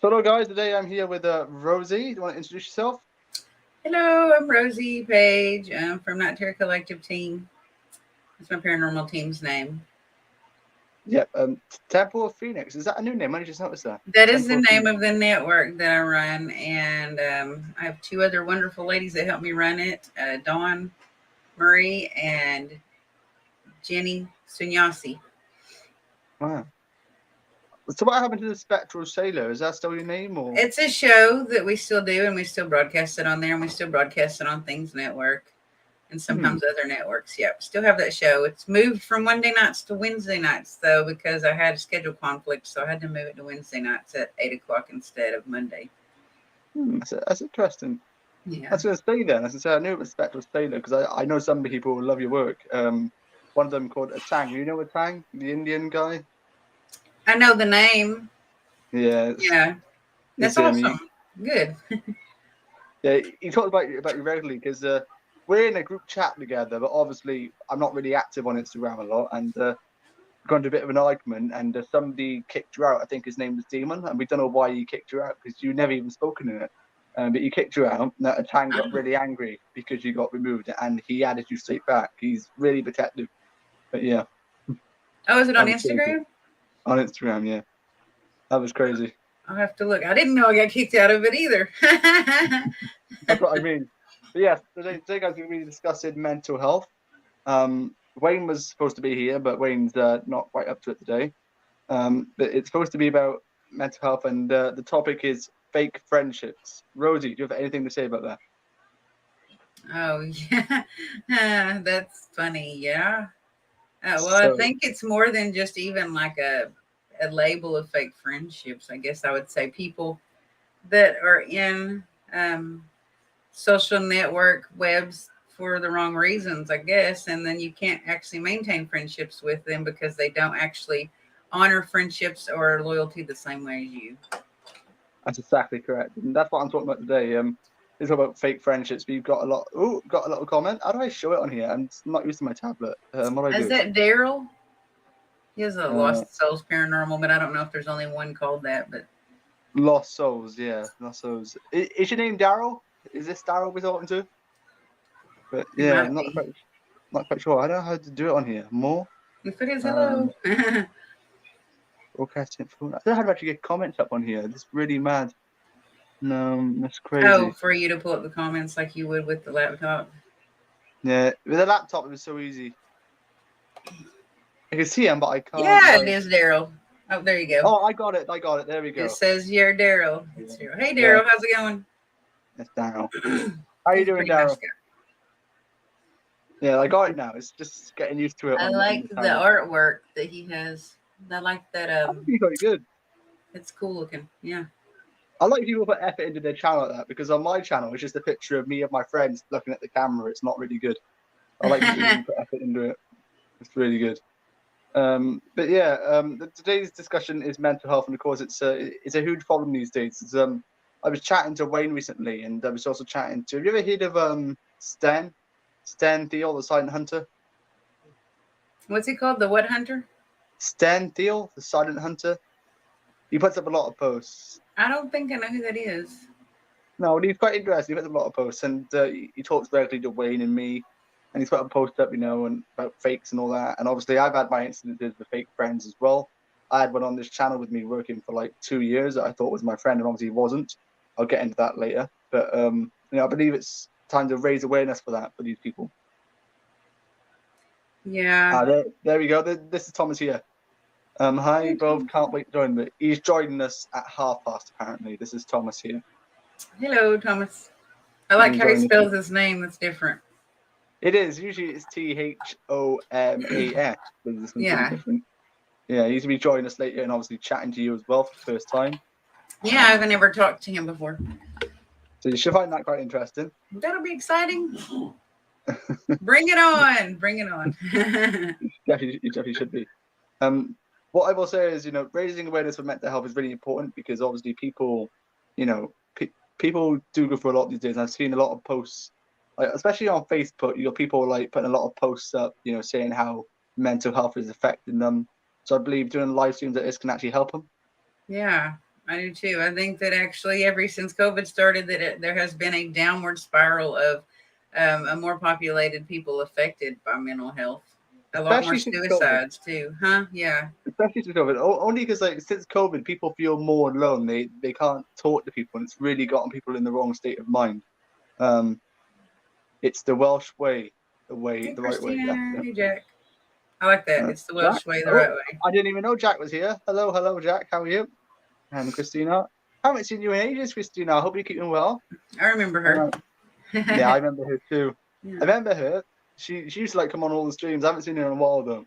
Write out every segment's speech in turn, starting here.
So hello guys, today I'm here with Rosie. Do you want to introduce yourself? Hello, I'm Rosie Page. I'm from Night Terror Collective Team. That's my paranormal team's name. Yep. Temple of Phoenix. Is that a new name? I just noticed that. That is Temple the of name Phoenix. of the network that I run, and I have two other wonderful ladies that help me run it: Dawn Murray and Jenny Sunyasi. Wow. So what happened to the Spectral Sailor? Is that still your name or? It's a show that we still do, and we still broadcast it on there, and we still broadcast it on Things Network and Hmm. sometimes other networks. Yep, still have that show. It's moved from Monday nights to Wednesday nights though because I had a schedule conflict, so I had to move it to Wednesday nights at 8 o'clock instead of Monday. That's interesting. I Yeah, was going to say then, as I said, I knew it was Spectral Sailor because I know some people who love your work. One of them called Atang. You know Atang, the Indian guy? I know the name. Yeah, Yeah, it's that's him. awesome. Good. Yeah, he talked about you regularly because we're in a group chat together, but obviously I'm not really active on Instagram a lot, and got into a bit of an argument, and somebody kicked you out. I think his name was Demon, and we don't know why he kicked you out because you never even spoken in it. But he kicked you out. And Tang got really angry because you got removed, and he added you straight back. He's really protective. But yeah, Oh, is it that on was crazy Instagram? on Instagram. Yeah, that was crazy. I'll have to look. I didn't know I got kicked out of it either. That's what I mean. But yeah, today guys, we're really discussing mental health. Wayne was supposed to be here, but Wayne's not quite up to it today. But it's supposed to be about mental health, and the topic is fake friendships. Rosie, do you have anything to say about that? Oh, yeah. That's funny. Yeah. Well, I So, think it's more than just even like a label of fake friendships. I guess I would say people that are in um, social network webs for the wrong reasons, I guess. And then you can't actually maintain friendships with them because they don't actually honor friendships or loyalty the same way as you. that's exactly correct, and that's what I'm talking about today. It's about fake friendships. We've got a lot. Oh, got a little comment. How do I show it on here? I'm not using my tablet. What do I Is do? that Daryl? He has a Uh, Lost Souls Paranormal, but I don't know if there's only one called that. But Lost Souls. Yeah, Lost Souls. Is your name Daryl? Is this Daryl we're talking to? But it yeah, might I'm be. not quite sure. I don't know how to do it on here. More. If it is, hello. Um, Broadcasting phone. I don't know how to actually get comments up on here. This is really mad. No, that's Oh, crazy. for you to pull up the comments like you would with the laptop. Yeah, with a laptop it was so easy. I can see him, but I can't Yeah, it like. is Daryl. Oh, there you go. Oh, I got it. I got it. There we It go. says you're Daryl. Yeah, It's Daryl. Hey, yeah, Daryl, how's it going? that's Daryl. How you He's a doing, pretty nice Daryl? guy. Yeah, I got it now. It's just getting used to it I on like the the tablet. artwork that he has. I like that. That'd be very good. It's cool looking. Yeah. I like people put effort into their channel like that because on my channel it's just a picture of me and my friends looking at the camera. It's not really good. I like people who put effort into it. It's really good. But yeah, today's discussion is mental health, and of course, it's a huge problem these days. I was chatting to Wayne recently, and I was also chatting to. Have you ever heard of Stan Thiel, the Silent Hunter? What's he called? The what hunter? Stan Thiel, the Silent Hunter. He puts up a lot of posts. I don't think I know who that is. No, he's quite interesting. He puts up a lot of posts, and he talks directly to Wayne and me. And he's put a post up, and about fakes and all that. And obviously, I've had my incidences with fake friends as well. I had one on this channel with me working for like 2 years that I thought was my friend, and obviously he wasn't. I'll get into that later. But I believe it's time to raise awareness for that for these people. Yeah. There we go. This is Thomas here. Hi, both. Can't wait to join me. He's joining us at 50:30. Apparently, this is Thomas here. Hello, Thomas. I He's like been how he joining us. spells his name. That's different. It is usually it's Thomas, but this one's a bit Yeah. different. Yeah, he's gonna be joining us later and obviously chatting to you as well for the first time. Yeah, I haven't ever talked to him before. So you should find that quite interesting. That'll be exciting. Bring it on. Bring it on. You definitely should be. What I will say is, raising awareness for mental health is really important because obviously people, people do go through a lot these days. And I've seen a lot of posts, like, especially on Facebook. You got people like putting a lot of posts up, saying how mental health is affecting them. So I believe doing live streams like this can actually help them. Yeah. I do too. I think that actually, ever since COVID started, that there has been a downward spiral of a more populated people affected by mental health. A lot more especially since COVID. suicides too, huh? Yeah, Especially since COVID. Only because like since COVID, people feel more alone. They can't talk to people, and it's really gotten people in the wrong state of mind. Um, it's the Welsh way, hey the right way. Christina, hey Jack. I like that. It's the Jack. Welsh way, the right Oh, way. I didn't even know Jack was here. Hello, Jack. How are you? And Christina. Haven't seen you in ages, Christina. I hope you're keeping well. I remember her. Uh, yeah, I remember her too. Yeah. I remember her. She used to like come on all the streams. I haven't seen her in a while though.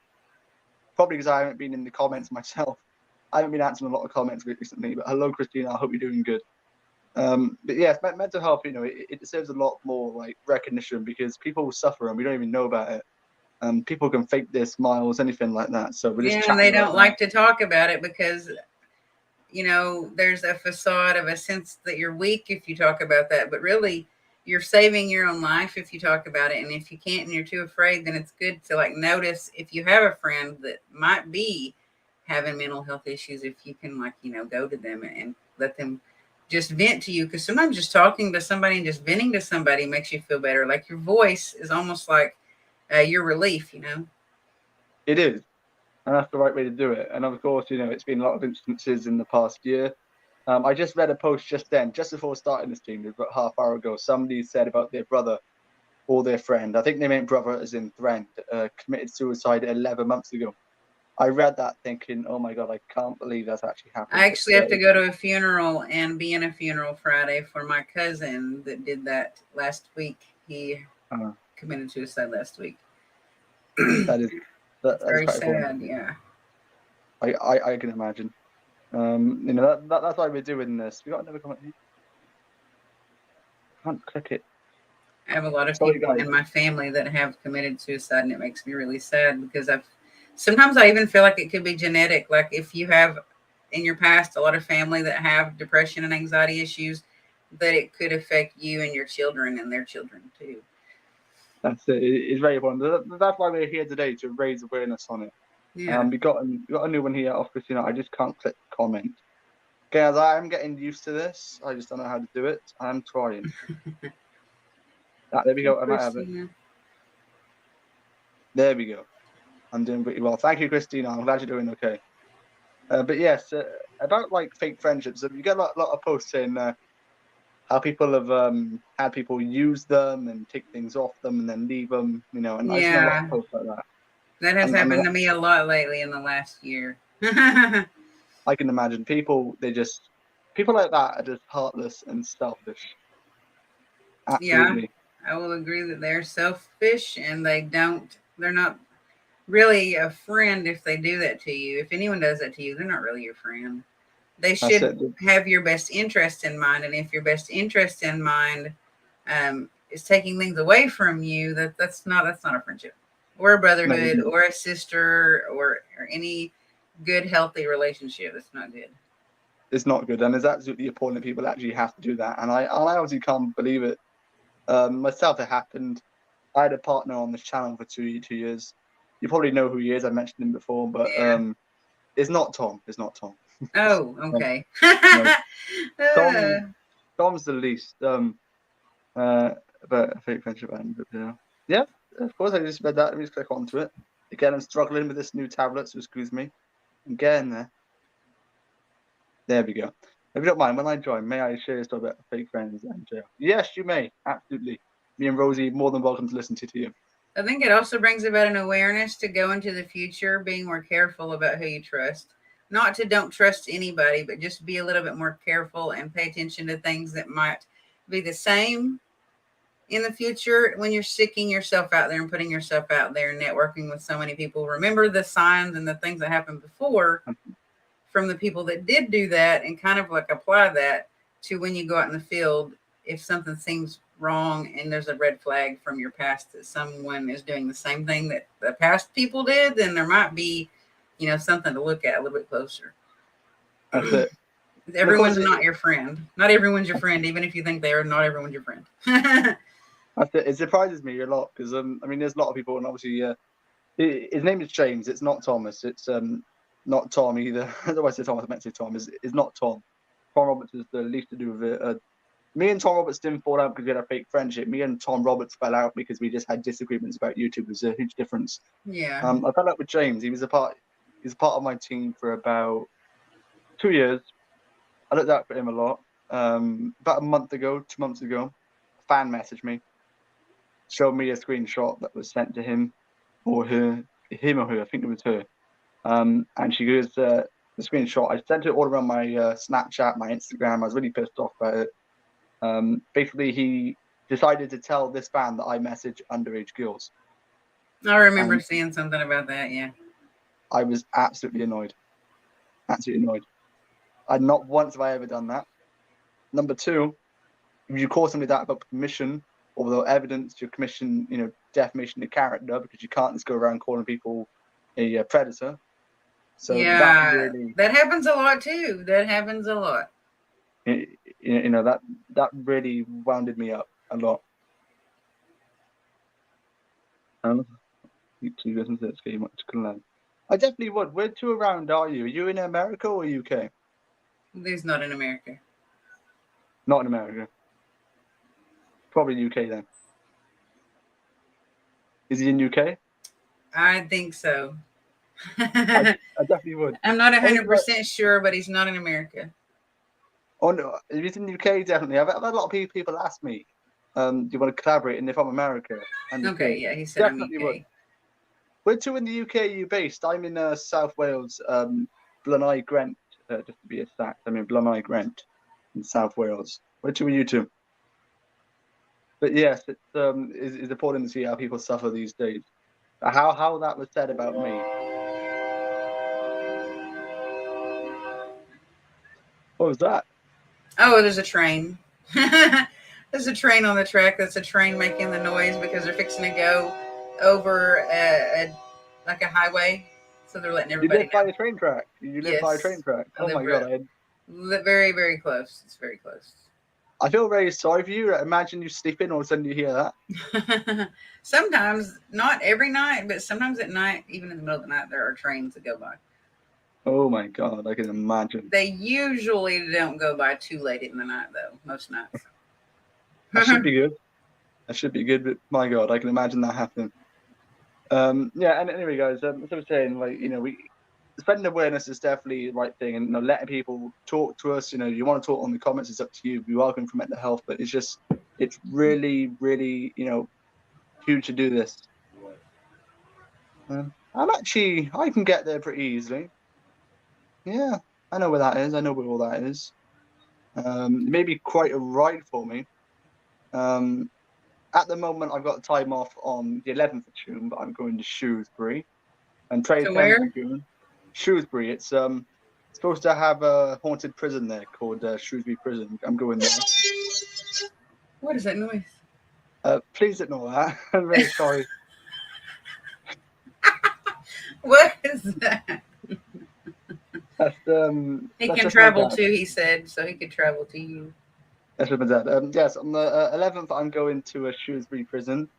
Probably because I haven't been in the comments myself. I haven't been answering a lot of comments recently. But hello, Christina. I hope you're doing good. But yeah, mental health. You know, it deserves a lot more like recognition because people suffer and we don't even know about it. People can fake their smiles, anything like that. So we're just Yeah, and they chatting about don't that. like to talk about it because there's a facade of a sense that you're weak if you talk about that, but really you're saving your own life if you talk about it. And if you can't and you're too afraid, then it's good to like notice if you have a friend that might be having mental health issues, if you can like, go to them and let them just vent to you. Because sometimes just talking to somebody and just venting to somebody makes you feel better. Like your voice is almost like your relief. It is, and that's the right way to do it. And of course, you know, it's been a lot of instances in the past year. I just read a post just then, just before starting the stream, about half hour ago. Somebody said about their brother or their friend. I think they meant brother as in friend, committed suicide 11 months ago. I read that thinking, oh my God, I can't believe that's actually happened. I actually have to go to a funeral and be in a funeral Friday for my cousin that did that last week. He committed suicide last week. That is Very quite sad. important. Yeah. I can imagine. You know, that's why we're doing this. We got another comment here. Can't click it. I have a lot of people in my family that have committed suicide, and it makes me really sad because sometimes I even feel like it could be genetic. Like if you have in your past a lot of family that have depression and anxiety issues, that it could affect you and your children and their children too. That's it. It's very important. That's why we're here today, to raise awareness on it. Yeah. We got a new one here off Christina. I just can't click comment. Guys, I'm getting used to this. I just don't know how to do it. I'm trying. There we go. I might have it. There we go. I'm doing pretty well. Thank you, Christina. I'm glad you're doing okay. But yes, about like fake friendships, you get a lot of posts saying how people have had people use them and take things off them and then leave them, you know, and I've seen a lot of posts like that. That has happened to me a lot lately in the last year. I can imagine people like that are just heartless and selfish. Absolutely. Yeah, I will agree that they're selfish and they're not really a friend if they do that to you. If anyone does that to you, they're not really your friend. They should have your best interest in mind. And if your best interest in mind is taking things away from you, that's not a friendship or a brotherhood or a sister or any good, healthy relationship. It's not good. It's not good. And it's absolutely appalling that people actually have to do that. And I obviously can't believe it. Myself, it happened. I had a partner on this channel for two years. You probably know who he is. I mentioned him before, but it's not Tom. It's not Tom. Oh, okay. Tom's the least. But fake friendship and yeah, of course. I just read that. Let me just click onto it. Again, I'm struggling with this new tablet, so excuse me. I'm getting there. There we go. If you don't mind, when I join, may I share a story about fake friends and jail? Yes, you may. Absolutely. Me and Rosie, more than welcome to listen to you. I think it also brings about an awareness to go into the future, being more careful about who you trust. Not to don't trust anybody, but just be a little bit more careful and pay attention to things that might be the same in the future when you're sticking yourself out there and putting yourself out there and networking with so many people. Remember the signs and the things that happened before from the people that did do that and kind of like apply that to when you go out in the field. If something seems wrong and there's a red flag from your past that someone is doing the same thing that the past people did, then there might be, something to look at a little bit closer. That's it. Everyone's not your friend. Not everyone's your friend, even if you think they are. Not everyone's your friend. That's it. It surprises me a lot because I mean, there's a lot of people, and obviously, his name is James. It's not Thomas. It's not Tom either. Otherwise, I said Thomas. I meant to say Tom. Is not Tom. Tom Roberts is the least to do with it. Me and Tom Roberts didn't fall out because we had a fake friendship. Me and Tom Roberts fell out because we just had disagreements about YouTube. There's a huge difference. Yeah. I fell out with James. He was a part of my team for about 2 years. I looked out for him a lot. About a month ago, 2 months ago, a fan messaged me, showed me a screenshot that was sent to him or her, I think it was her. And she goes, the screenshot, I sent it all around my Snapchat, my Instagram. I was really pissed off about it. Basically, he decided to tell this fan that I message underage girls. I remember seeing something about that, yeah. I was absolutely annoyed. Absolutely annoyed. Not once have I ever done that. Number two, if you call somebody that about permission or without evidence, you're commission, defamation of character, because you can't just go around calling people a predator. So yeah, that happens a lot too. That happens a lot. That really wounded me up a lot. You listen to this game, I definitely would. Where to around are you? Are you in America or UK? He's not in America. Not in America. Probably UK then. Is he in UK? I think so. I definitely would. I'm not 100% sure, but he's not in America. Oh no, if he's in the UK, definitely. I've had a lot of people ask me, do you want to collaborate? And if I'm America, and okay, yeah, he said definitely I'm UK. Would. Where to in the UK are you based? I'm in South Wales, Blaenau Gwent, just to be exact. I'm in Blaenau Gwent in South Wales. Where to are you two? But yes, it's important to see how people suffer these days. How that was said about me. What was that? Oh, there's a train. There's a train on the track. That's a train making the noise because they're fixing to go over like a highway. So they're letting everybody know. You live by a train track? You live by a train track? Oh my God. Very, very close. It's very close. I feel very sorry for you. Imagine you sleeping, all of a sudden you hear that. Sometimes, not every night, but sometimes at night, even in the middle of the night, there are trains that go by. Oh my God, I can imagine. They usually don't go by too late in the night, though, most nights. That should be good. That should be good, but my God, I can imagine that happening. Yeah, and anyway, guys, as I was saying, spreading awareness is definitely the right thing, and letting people talk to us. You want to talk on the comments, it's up to you. We welcome for mental health, but it's really, really, huge to do this. I can get there pretty easily. Yeah, I know where that is. I know where all that is. Maybe quite a ride for me. At the moment, I've got time off on the 11th of June, but I'm going to Shrewsbury. And trade 10th of June. Shrewsbury. It's supposed to have a haunted prison there called Shrewsbury Prison. I'm going there. What is that noise? Please ignore that. I'm very sorry. What is that? That's he can travel too, he said, so he could travel to you. That's with my dad. Yes, on the 11th, I'm going to a Shrewsbury Prison.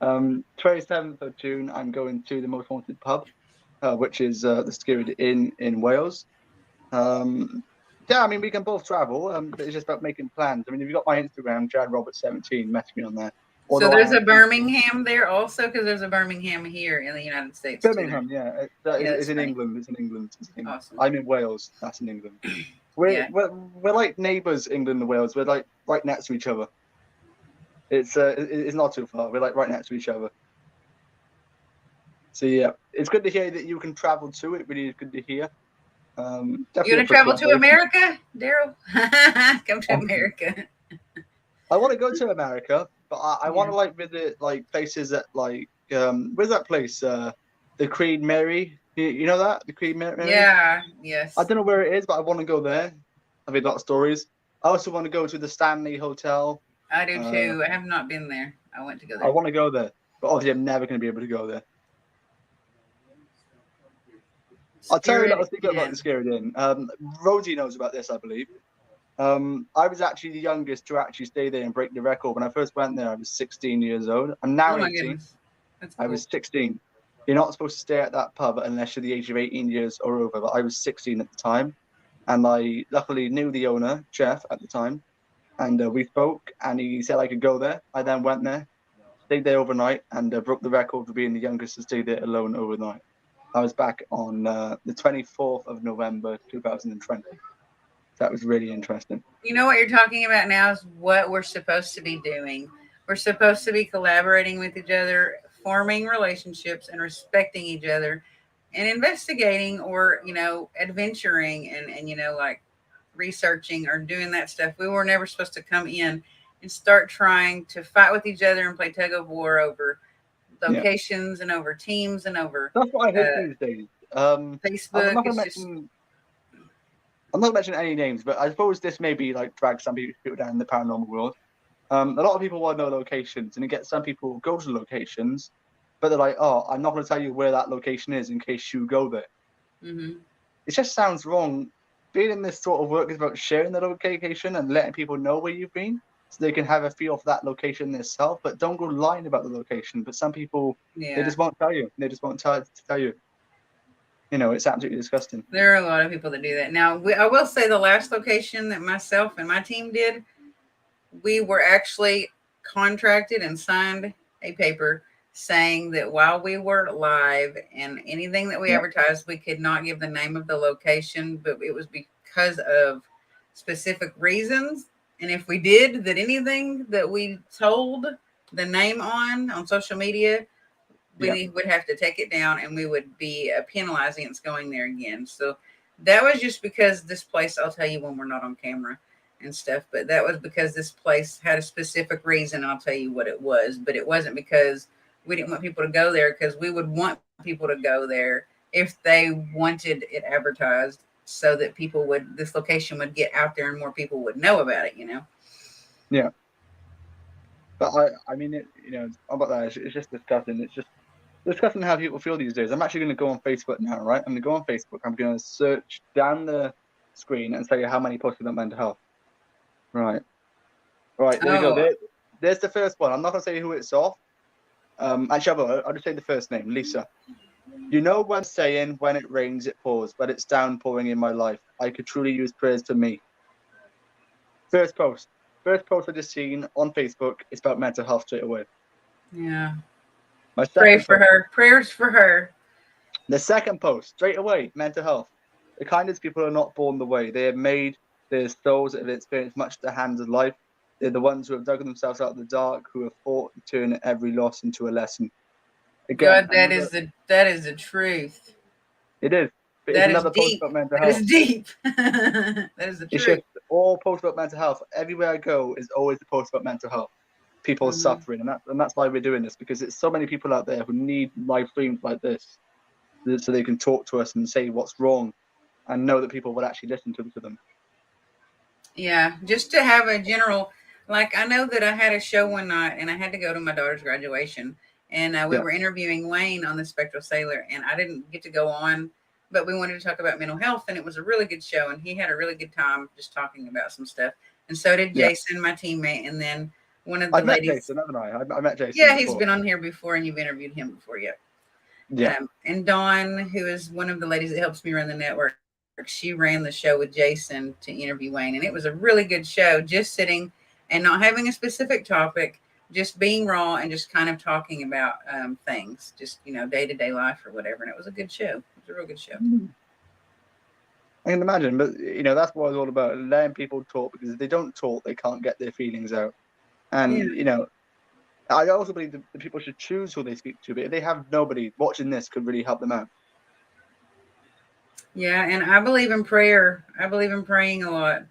27th of June, I'm going to the most haunted pub, which is the Skirrid Inn in Wales. Yeah, I mean, we can both travel, but it's just about making plans. I mean, if you've got my Instagram, JadRoberts17, message me on there. So there's a Birmingham there also, because there's a Birmingham here in the United States. Birmingham, yeah. It's in England. It's in England. Awesome. I'm in Wales. That's in England. We're like neighbours, England and Wales. We're like right next to each other. It's not too far. We're like right next to each other. So yeah, it's good to hear that you can travel too. It really is good to hear. You gonna travel to America, Daryl? Come to America. I want to go to America, but I want to visit places that where's that place? The Queen Mary. You know that? The Queen Mary? Yeah, yes. I don't know where it is, but I want to go there. I've heard a lot of stories. I also want to go to the Stanley Hotel. I do too. I have not been there. I want to go there. I want to go there, but obviously I'm never going to be able to go there. I'll tell you a little secret about the Skirrid Inn. Rosie knows about this, I believe. I was actually the youngest to actually stay there and break the record. When I first went there, I was 16 years old. I'm now 18. That's cool. I was 16. You're not supposed to stay at that pub unless you're the age of 18 years or over, but I was 16 at the time. And I luckily knew the owner, Jeff, at the time, and we spoke, and he said I could go there. I then went there, stayed there overnight, and broke the record for being the youngest to stay there alone overnight. I was back on the 24th of November, 2020. That was really interesting. You know what you're talking about now is what we're supposed to be doing. We're supposed to be collaborating with each other, forming relationships, and respecting each other, and investigating or adventuring and like researching or doing that stuff. We were never supposed to come in and start trying to fight with each other and play tug of war over Yeah, locations and over teams and over that's what I hate uh, these days. I'm Facebook. not going to It's just mention. I'm not mentioning any names, but I suppose this maybe like drag some people down in the paranormal world. A lot of people want to know locations, and you get some people who go to locations, but they're like, "Oh, I'm not going to tell you where that location is in case you go there." mm-hmm. It just sounds wrong. Being in this sort of work is about sharing the location and letting people know where you've been, so they can have a feel for that location themselves. But don't go lying about the location. But some people, they Yeah. just won't tell you. They just won't tell you. It's absolutely disgusting. There are a lot of people that do that. Now, I will say the last location that myself and my team did, we were actually contracted and signed a paper saying that while we were live and anything that we Yeah, advertised, we could not give the name of the location, but it was because of specific reasons. And if we did, that anything that we told the name on social media, yeah, we would have to take it down and we would be penalized against going there again. So that was just because this place, I'll tell you when we're not on camera and stuff, but that was because this place had a specific reason. And I'll tell you what it was, but it wasn't because we didn't want people to go there, because we would want people to go there if they wanted it advertised so that this location would get out there and more people would know about it. yeah. But I mean, about that, it's just disgusting. It's just discussing how people feel these days. I'm actually going to go on Facebook now, right? I'm going to go on Facebook. I'm going to search down the screen and tell you how many posts about mental health. Right. Right. There we go. Oh, There's the first one. I'm not going to say who it's off. Actually, I'll just say the first name, Lisa. You know when saying, when it rains, it pours, but it's downpouring in my life. I could truly use prayers for me. First post. First post I just seen on Facebook is about mental health straight away. yeah. My Pray second for post. her. Prayers for her. The second post, straight away, mental health. The kindest people are not born the way. They are made. They're souls that have experienced much at the hands of life. They're the ones who have dug themselves out of the dark, who have fought to turn every loss into a lesson. Again, God, that is the truth. it is. But it's That is another post deep. about mental That health. is deep. That is the It's truth. just all posts about mental health. Everywhere I go is always a post about mental health. People are Mhm. suffering, and that's why we're doing this, because it's so many people out there who need live streams like this, so they can talk to us and say what's wrong, and know that people will actually listen to them. Yeah, just to have a general, like I know that I had a show one night and I had to go to my daughter's graduation, and we Yeah, were interviewing Wayne on the Spectral Sailor, and I didn't get to go on, but we wanted to talk about mental health, and it was a really good show, and he had a really good time just talking about some stuff, and so did yeah. Jason, my teammate, and then one of the I've met ladies. Jason, haven't I? I met Jason Yeah, he's before. been on here before, and you've interviewed him before, yeah. Yeah, And Dawn, who is one of the ladies that helps me run the network, she ran the show with Jason to interview Wayne. And it was a really good show, just sitting and not having a specific topic, just being raw and just kind of talking about things, just, day to day life or whatever. And it was a good show. It was a real good show. I can imagine, but that's what it's all about, letting people talk, because if they don't talk, they can't get their feelings out. Yeah. And I also believe that the people should choose who they speak to, but if they have nobody, watching this could really help them out. Yeah. And I believe in prayer. I believe in praying a lot.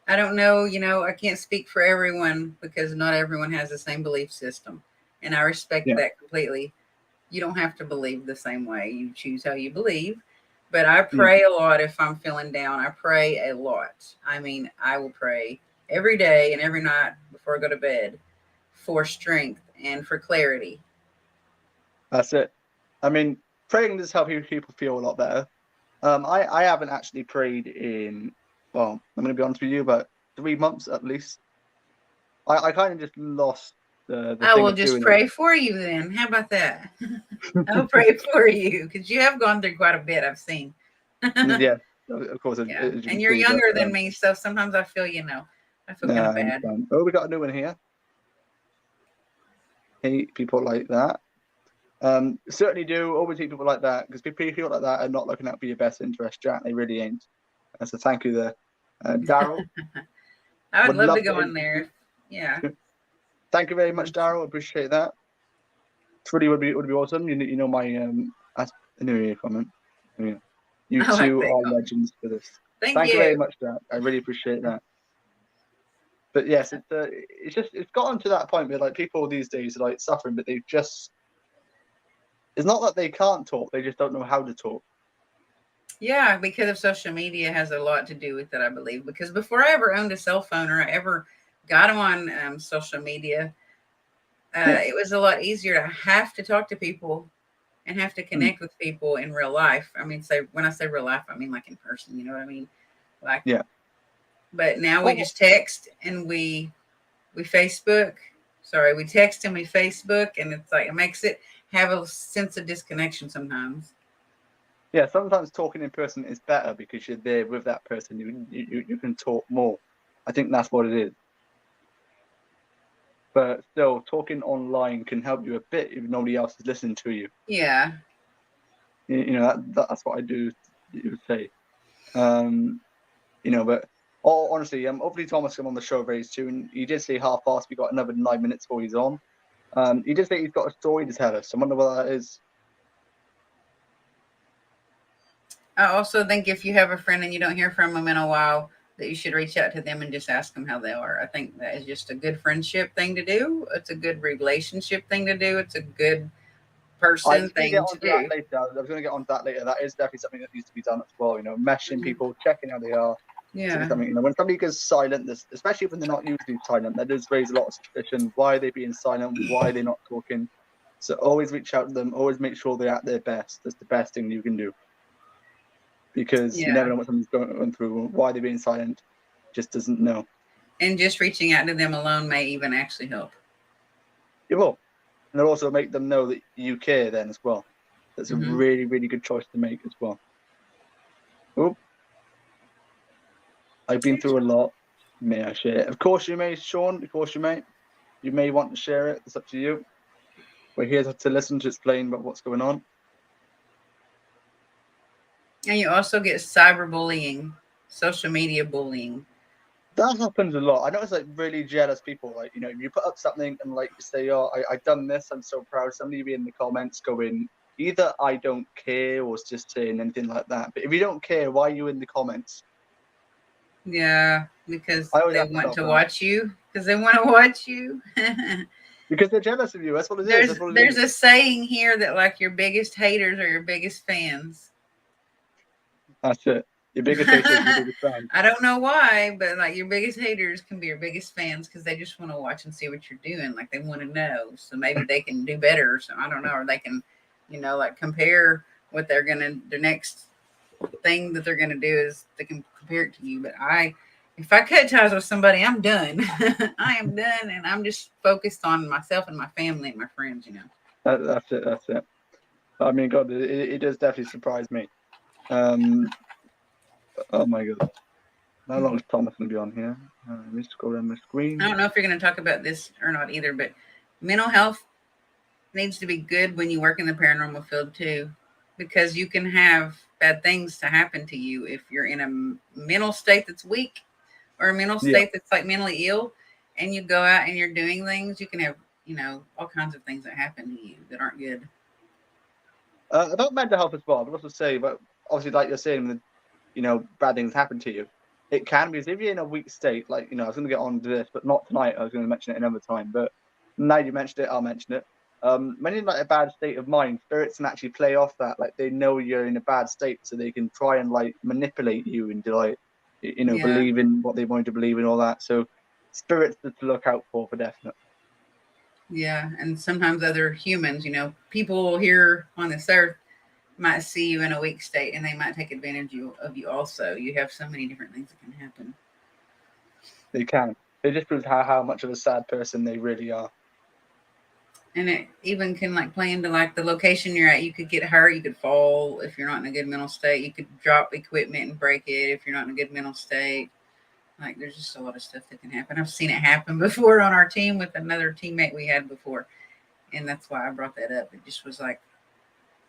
I don't know, I can't speak for everyone because not everyone has the same belief system. And I respect Yeah. that completely. You don't have to believe the same way. You choose how you believe. But I Yeah. pray a lot if I'm feeling down. I pray a lot. I mean, I will pray every day and every night before I go to bed for strength and for clarity. That's it. I mean, praying does help people feel a lot better. I haven't actually prayed in, well, I'm going to be honest with you, about 3 months at least. I kind of just lost the I thing will of just doing it. pray for you then. How about that? I'll pray for you because you have gone through quite a bit, I've seen. Yeah. of course. Yeah, As you can and you're see, but, younger than me, so sometimes I feel, I feel kind no, of I bad. understand. Oh, we got a new one here. Hate people like that. Certainly do. Always hate people like that, because people like that are not looking out for your best interest, Jack. They really ain't. So thank you there. Daryl, I would love to love go to in there. Yeah. Thank you very much, Daryl. Appreciate that. It really would be awesome. You know my that's a New Year comment. Yeah. You I like two that are comment. legends for this. Thank Thank you very you. much, Jack. I really appreciate that. But yes, it's gotten to that point where like people these days are like suffering, but they just it's not that they can't talk, they just don't know how to talk. Yeah, because of social media has a lot to do with it, I believe. Because before I ever owned a cell phone or I ever got on social media, Yeah. it was a lot easier to have to talk to people and have to Mm. connect with people in real life. I mean, say when I say real life, I mean like in person. You know what I mean? Like, Yeah. but now we Oh, just text and we Facebook. Sorry, we text and we Facebook, and it's like it makes it have a sense of disconnection sometimes. yeah, sometimes talking in person is better because you're there with that person. You can talk more. I think that's what it is. But still, talking online can help you a bit if nobody else is listening to you. Yeah. You know that's what I do say. But honestly, hopefully Thomas come on the show very soon. He did say half past. We got another 9 minutes before he's on. He did say he's got a story to tell us. I wonder what that is. I also think if you have a friend and you don't hear from them in a while, that you should reach out to them and just ask them how they are. I think that is just a good friendship thing to do. It's a good relationship thing to do. It's a good I person was going to get thing to onto that do. later. I was going to get onto that later. That is definitely something that needs to be done as well. Meshing people, checking how they are. To be Yeah. something. When somebody goes silent, especially when they're not usually silent, that does raise a lot of suspicion. Why are they being silent? Why are they not talking? So always reach out to them. Always make sure they're at their best. That's the best thing you can do, because you never Yeah. know what someone's going through. Why they're being silent, just doesn't know. And just reaching out to them alone may even actually help. It will, and it'll also make them know that you care then as well. That's a Mm-hmm. really, really good choice to make as well. Oh, I've been through a lot. May I share it? Of course you may, Sean. Of course you may. You may want to share it. It's up to you. We're here to listen to explain about what's going on. And you also get cyberbullying, social media bullying. That happens a lot. I notice like really jealous people. Like, you put up something and like you say, "Oh, I done this. I'm so proud." Somebody be in the comments going, either I don't care or it's just saying anything like that. But if you don't care, why are you in the comments? Yeah, because I always they ask want myself to that. watch you. Because they want to watch you. Because they're jealous of you. That's what it is. there's That's what it there's is. a saying here that like your biggest haters are your biggest fans. That's it. Your biggest haters, your biggest fan. I don't know why, but like your biggest haters can be your biggest fans because they just want to watch and see what you're doing. Like they want to know. So maybe they can do better. So I don't know. Or they can, like compare what their next thing that they're gonna do is they can compare it to you. But if I cut ties with somebody, I'm done. I am done, and I'm just focused on myself and my family and my friends. That's it. That's it. I mean, God, it does definitely surprise me. Oh my God. How long is Thomas going to be on here? Let me scroll down my screen. I don't know if you're going to talk about this or not either, but mental health needs to be good when you work in the paranormal field too, because you can have bad things to happen to you if you're in a mental state that's weak or a mental Yeah. state that's like mentally ill, and you go out and you're doing things. You can have all kinds of things that happen to you that aren't good. About mental health as well, but also say, but obviously, like you're saying, bad things happen to you. It can be, if you're in a weak state, like, I was going to get on to this, but not tonight. I was going to mention it another time, but now you mentioned it, I'll mention it. When you're in like a bad state of mind, spirits can actually play off that. Like they know you're in a bad state, so they can try and like manipulate you into like, Yeah. believe in what they want you to believe in, all that. So spirits to look out for definite. Yeah, and sometimes other humans, people here on this earth might see you in a weak state and they might take advantage of you also. You have so many different things that can happen. They can. It just proves how much of a sad person they really are. And it even can like play into like the location you're at. You could get hurt, you could fall if you're not in a good mental state. You could drop equipment and break it if you're not in a good mental state. Like there's just a lot of stuff that can happen. I've seen it happen before on our team with another teammate we had before. And that's why I brought that up. It just was like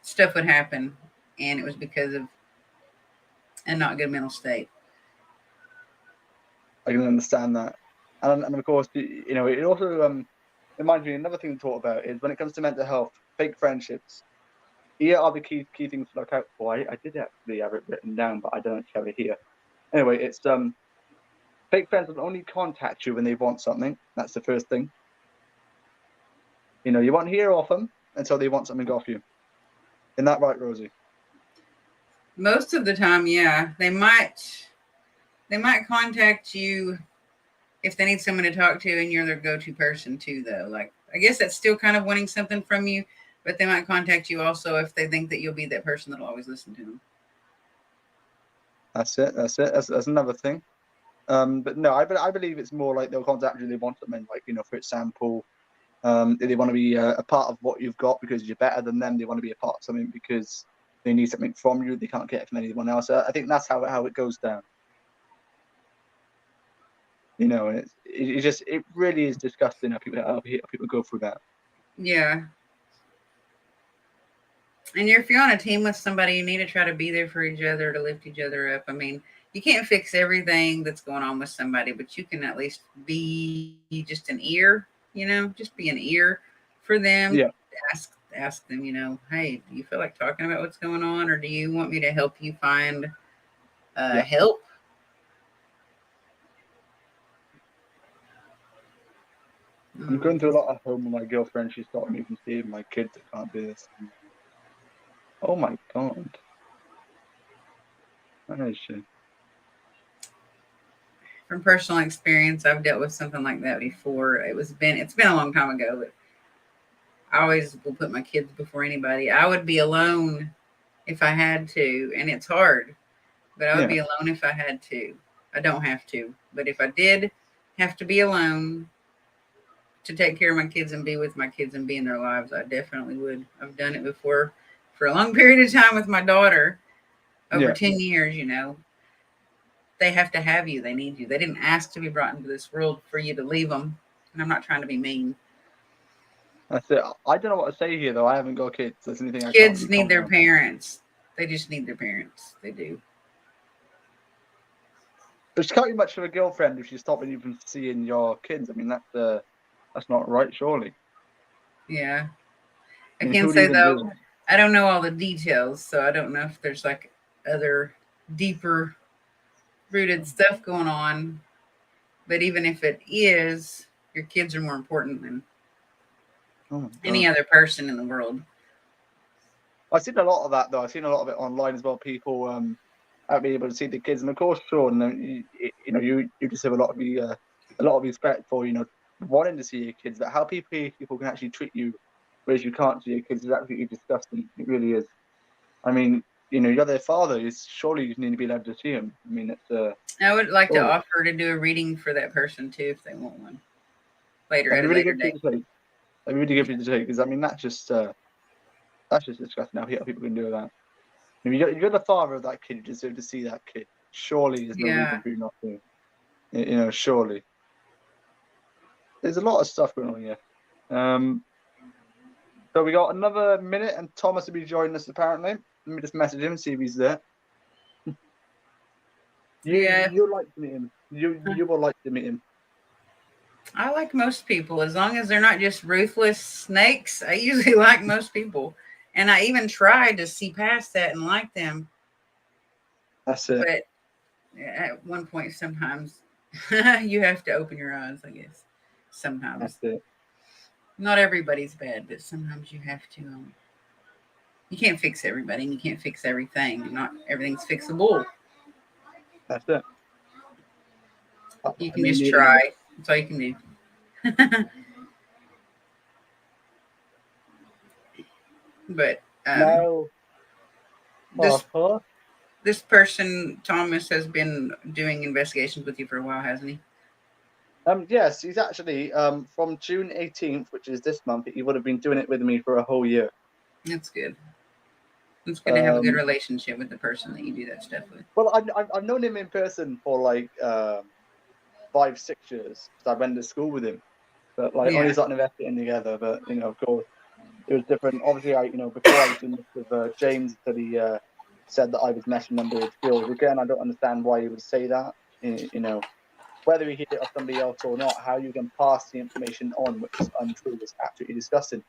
stuff would happen and it was because of a not good mental state. I can understand that. And of course, you know, it also reminds me another thing to talk about is when it comes to mental health, fake friendships. Here are the key things to look out for. I did actually have it written down, but I don't actually have it here. Anyway, it's fake friends will only contact you when they want something. That's the first thing. You know, you won't hear off them until they want something off you. Isn't that right, Rosie? Most of the time, yeah. They might contact you if they need someone to talk to and you're their go-to person too, though. Like I guess that's still kind of wanting something from you, but they might contact you also if they think that you'll be that person that'll always listen to them. That's it. That's another thing. But no, I believe it's more like they'll contact you. They want something, like, you know, for example, they want to be a part of what you've got because you're better than them. They want to be a part of something because they need something from you. They can't get it from anyone else. I think that's how it goes down. You know, and it really is disgusting how people go through that. Yeah. And if you're on a team with somebody, you need to try to be there for each other to lift each other up. I mean, you can't fix everything that's going on with somebody, but you can at least be just an ear, you know, just be an ear for them. Yeah. Ask them, you know, hey, do you feel like talking about what's going on, or do you want me to help you find Yeah. help? I'm going through a lot at home with my girlfriend. She's stopping me from seeing my kids. I can't do this. Oh my God. Where is she? From personal experience, I've dealt with something like that before. It's been a long time ago, but I always will put my kids before anybody. I would be alone if I had to, and it's hard, but I would be alone if I had to. I don't have to, but if I did have to be alone to take care of my kids and be with my kids and be in their lives, I definitely would. I've done it before for a long period of time with my daughter, over 10 years, you know. They have to have you. They need you. They didn't ask to be brought into this world for you to leave them. And I'm not trying to be mean. That's it. I don't know what to say here, though. I haven't got kids. That's anything I can't Kids really need comment their on. parents. They just need their parents. They do. But she can't be much of a girlfriend if she's stopping you from seeing your kids. I mean, that's not right, surely. Yeah. I I mean, can who'd say even do though, that? I don't know all the details, so I don't know if there's like other deeper rooted stuff going on. But even if it is, your kids are more important than any other person in the world. I've seen a lot of that, though. I've seen a lot of it online as well. People out being able to see the kids, and of course, Sean, you know, you just have a lot of respect for, you know, wanting to see your kids. But how people can actually treat you, whereas you can't see your kids, is absolutely disgusting. It really is. I mean, you know, you're their father. Surely you need to be allowed to see them. I mean, it's I would like to surely. offer to do a reading for that person too if they want one later That'd at be a really later good for you date. to take. That'd be really good for you to take, because I mean, that's just disgusting how people can do that. I mean, you're the father of that kid. You deserve to see that kid. Surely there's no Yeah. reason for you not to. You know, surely. There's a lot of stuff going on here. So we got another minute, and Thomas will be joining us apparently. Let me just message him and see if he's there. Yeah. You'd like to meet him. You will like to meet him. I like most people as long as they're not just ruthless snakes. I usually like most people. And I even try to see past that and like them. That's it. But at one point, sometimes you have to open your eyes, I guess. That's Sometimes. it. Not everybody's bad, but sometimes you have to. You can't fix everybody and you can't fix everything. Not everything's fixable. That's it. You I can mean, just you know. try. That's all you can do. But No. this Uh-huh. this person, Thomas, has been doing investigations with you for a while, hasn't he? Yes, he's actually from June 18th, which is this month. He would have been doing it with me for a whole year. That's good. It's good to have a good relationship with the person that you do that stuff with. Well, I've known him in person for like 5-6 years because I went to school with him, but like only started investigating together. But of course, it was different. Obviously, before I was doing this with James, that he said that I was messing underage girls. Again, I don't understand why he would say that. Whether he hid it off somebody else or not, how you can pass the information on, which is untrue, is absolutely disgusting.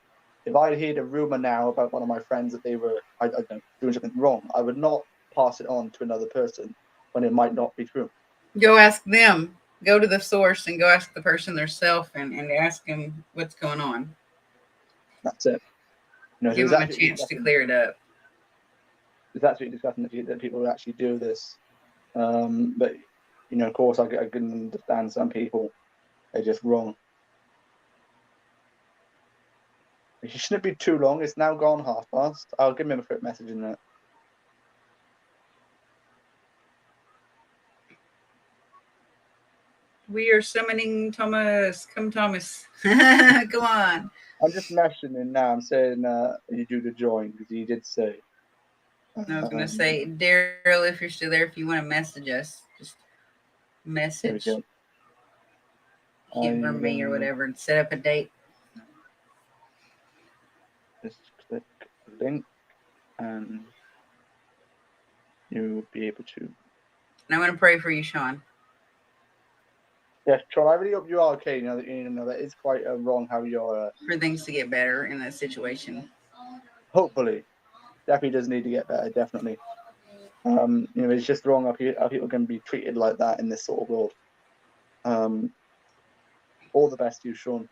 If I heard a rumor now about one of my friends that they were, I don't know, doing something wrong, I would not pass it on to another person when it might not be true. Go ask them. Go to the source and go ask the person themselves and ask them what's going on. That's it. Give them a chance to clear it up. It's absolutely disgusting that people would actually do this. But of course, I can understand some people are just wrong. It shouldn't be too long. It's now gone past. I'll give him a quick message in that. We are summoning Thomas. Come, Thomas. Come on. I'm just messaging him now. I'm saying you do to join because he did say. I was going to say, Daryl, if you're still there, if you want to message us, just message him or me or whatever and set up a date. Just click the link and you'll be able to. And I'm going to pray for you, Sean. Yes, Sean, I really hope you are okay. That is quite wrong how you're. For things to get better in that situation. Hopefully. Definitely does need to get better, definitely. It's just wrong how people can be treated like that in this sort of world. All the best to you, Sean.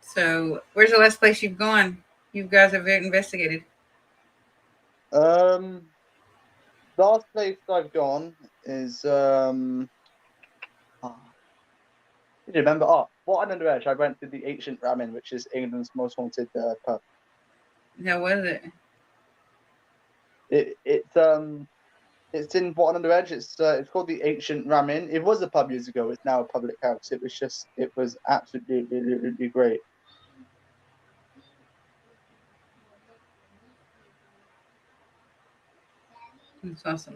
So, where's the last place you've gone? You guys have investigated. Last place I've gone is did you remember? What an underage! I went to the Ancient Ramen, which is England's most haunted pub. How was it? It's in what under Edge. It's called the Ancient Ramen. It was a pub years ago. It's now a public house. It was absolutely great. That's awesome.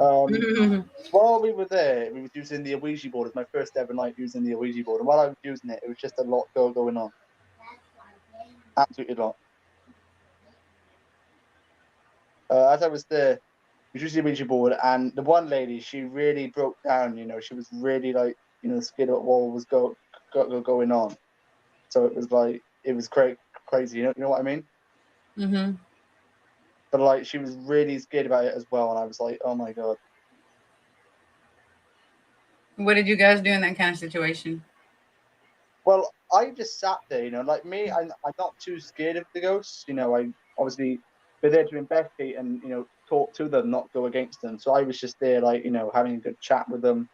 While we were there, we were using the Ouija board. It was my first ever night using the Ouija board, and while I was using it, it was just a lot going on. Absolutely a lot. As I was there, we was using the Ouija board, and the one lady, she really broke down. She was really like, scared of what was going on. So it was like it was crazy. You know what I mean? Mm-hmm. But like she was really scared about it as well, and I was like, oh my god. What did you guys do in that kind of situation? Well, I just sat there, like me, I'm not too scared of the ghosts. I obviously we're there to investigate and talk to them, not go against them. So I was just there, like having a good chat with them.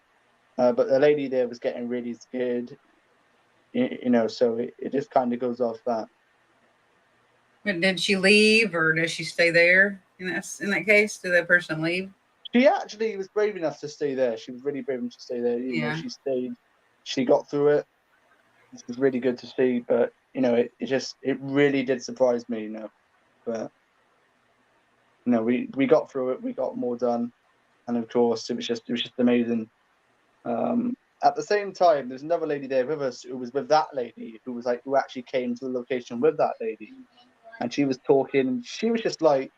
But the lady there was getting really scared. So it just kind of goes off that. But did she leave or does she stay there? In that case, did that person leave? She actually was brave enough to stay there. She was really brave enough to stay there. She stayed. She got through it. This was really good to see, but it really did surprise me. But we got through it. We got more done, and of course, it was just amazing. At the same time, there's another lady there with us who was with that lady who actually came to the location with that lady, and she was talking, and she was just like,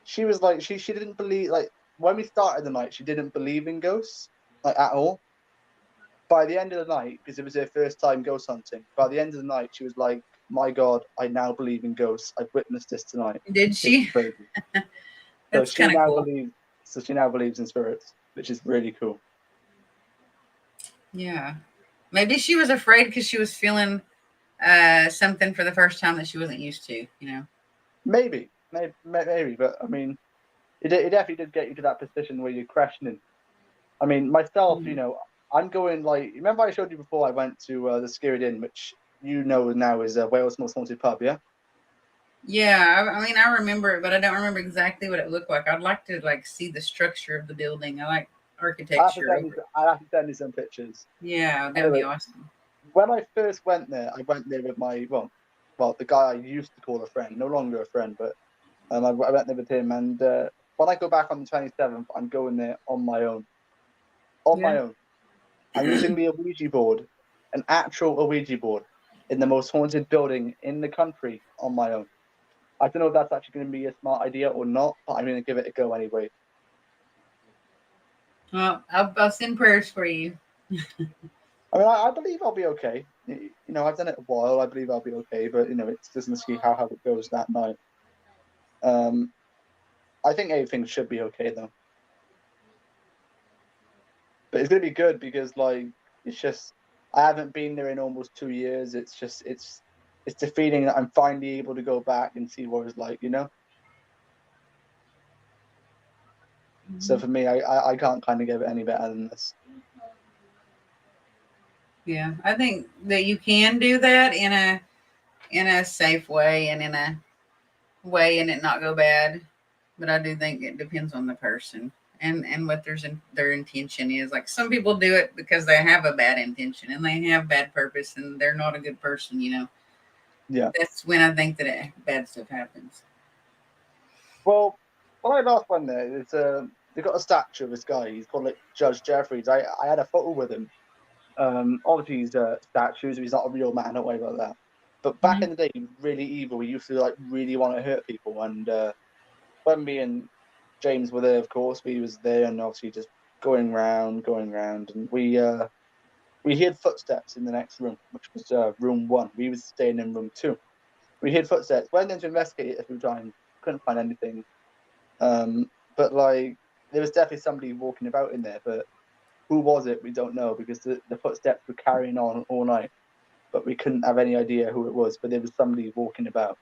she didn't believe, like when we started the night, she didn't believe in ghosts like at all. By the end of the night, because it was her first time ghost hunting, by the end of the night, she was like, "My God, I now believe in ghosts. I've witnessed this tonight." Did she? That's kind of cool. So she now believes in spirits, which is really cool. Yeah, maybe she was afraid because she was feeling something for the first time that she wasn't used to. Maybe, but I mean, it definitely did get you to that position where you're questioning. I mean, myself, I'm going like. Remember, I showed you before. I went to the Skirrid Inn, which now is Wales' most haunted pub. Yeah. Yeah, I mean, I remember it, but I don't remember exactly what it looked like. I'd like to like see the structure of the building. I like architecture over it. I'll have to send you some pictures. Yeah, that would be Anyway, awesome. when I first went there, I went there with my well, the guy I used to call a friend, no longer a friend, but I went there with him. And when I go back on the 27th, I'm going there on Yeah. my own. I'm using the Ouija board, an actual Ouija board, in the most haunted building in the country on my own. I don't know if that's actually going to be a smart idea or not, but I'm going to give it a go anyway. Well, I'll send prayers for you. I mean, I believe I'll be okay. You know, I've done it a while. I believe I'll be okay, but you know, it doesn't see how it goes that night. Um, I think everything should be okay though. But it's gonna be good because like it's just I haven't been there in almost 2 years. It's just it's the feeling that I'm finally able to go back and see what it's like, you know. So Mhm. for me, I can't kind of give it any better than this. Yeah, I think that you can do that in a safe way and in a way and it not go bad. But I do think it depends on the person and what their intention is. Like some people do it because they have a bad intention and they have bad purpose and they're not a good person. You know, Yeah. that's when I think that bad stuff happens. Well, when I last went there, it's they got a statue of this guy. He's called like Judge Jeffries. I had a photo with him. Obviously he's a statue, so he's not a real man. Don't worry about that. But back Mhm. in the day, he was really evil. He used to like really want to hurt people. And when me and James were there, of course, we was there, and obviously just going round, and we heard footsteps in the next room, which was room one. We was staying in room two. We heard footsteps. Went in to investigate it a few times. Couldn't find anything. But like there was definitely somebody walking about in there, but who was it? We don't know because the footsteps were carrying on all night, but we couldn't have any idea who it was. But there was somebody walking about.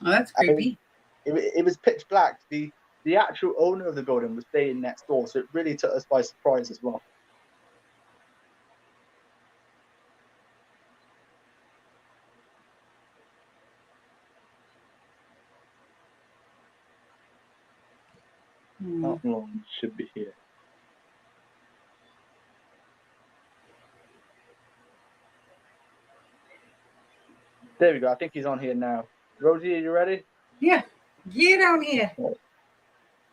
Oh, that's I mean, creepy. it was pitch black. The actual owner of the building was staying next door, so it really took us by surprise as well. Hmm. Not long should be here. There we go. I think he's on here now. Rosie, are you ready? Yeah, get on here. Right.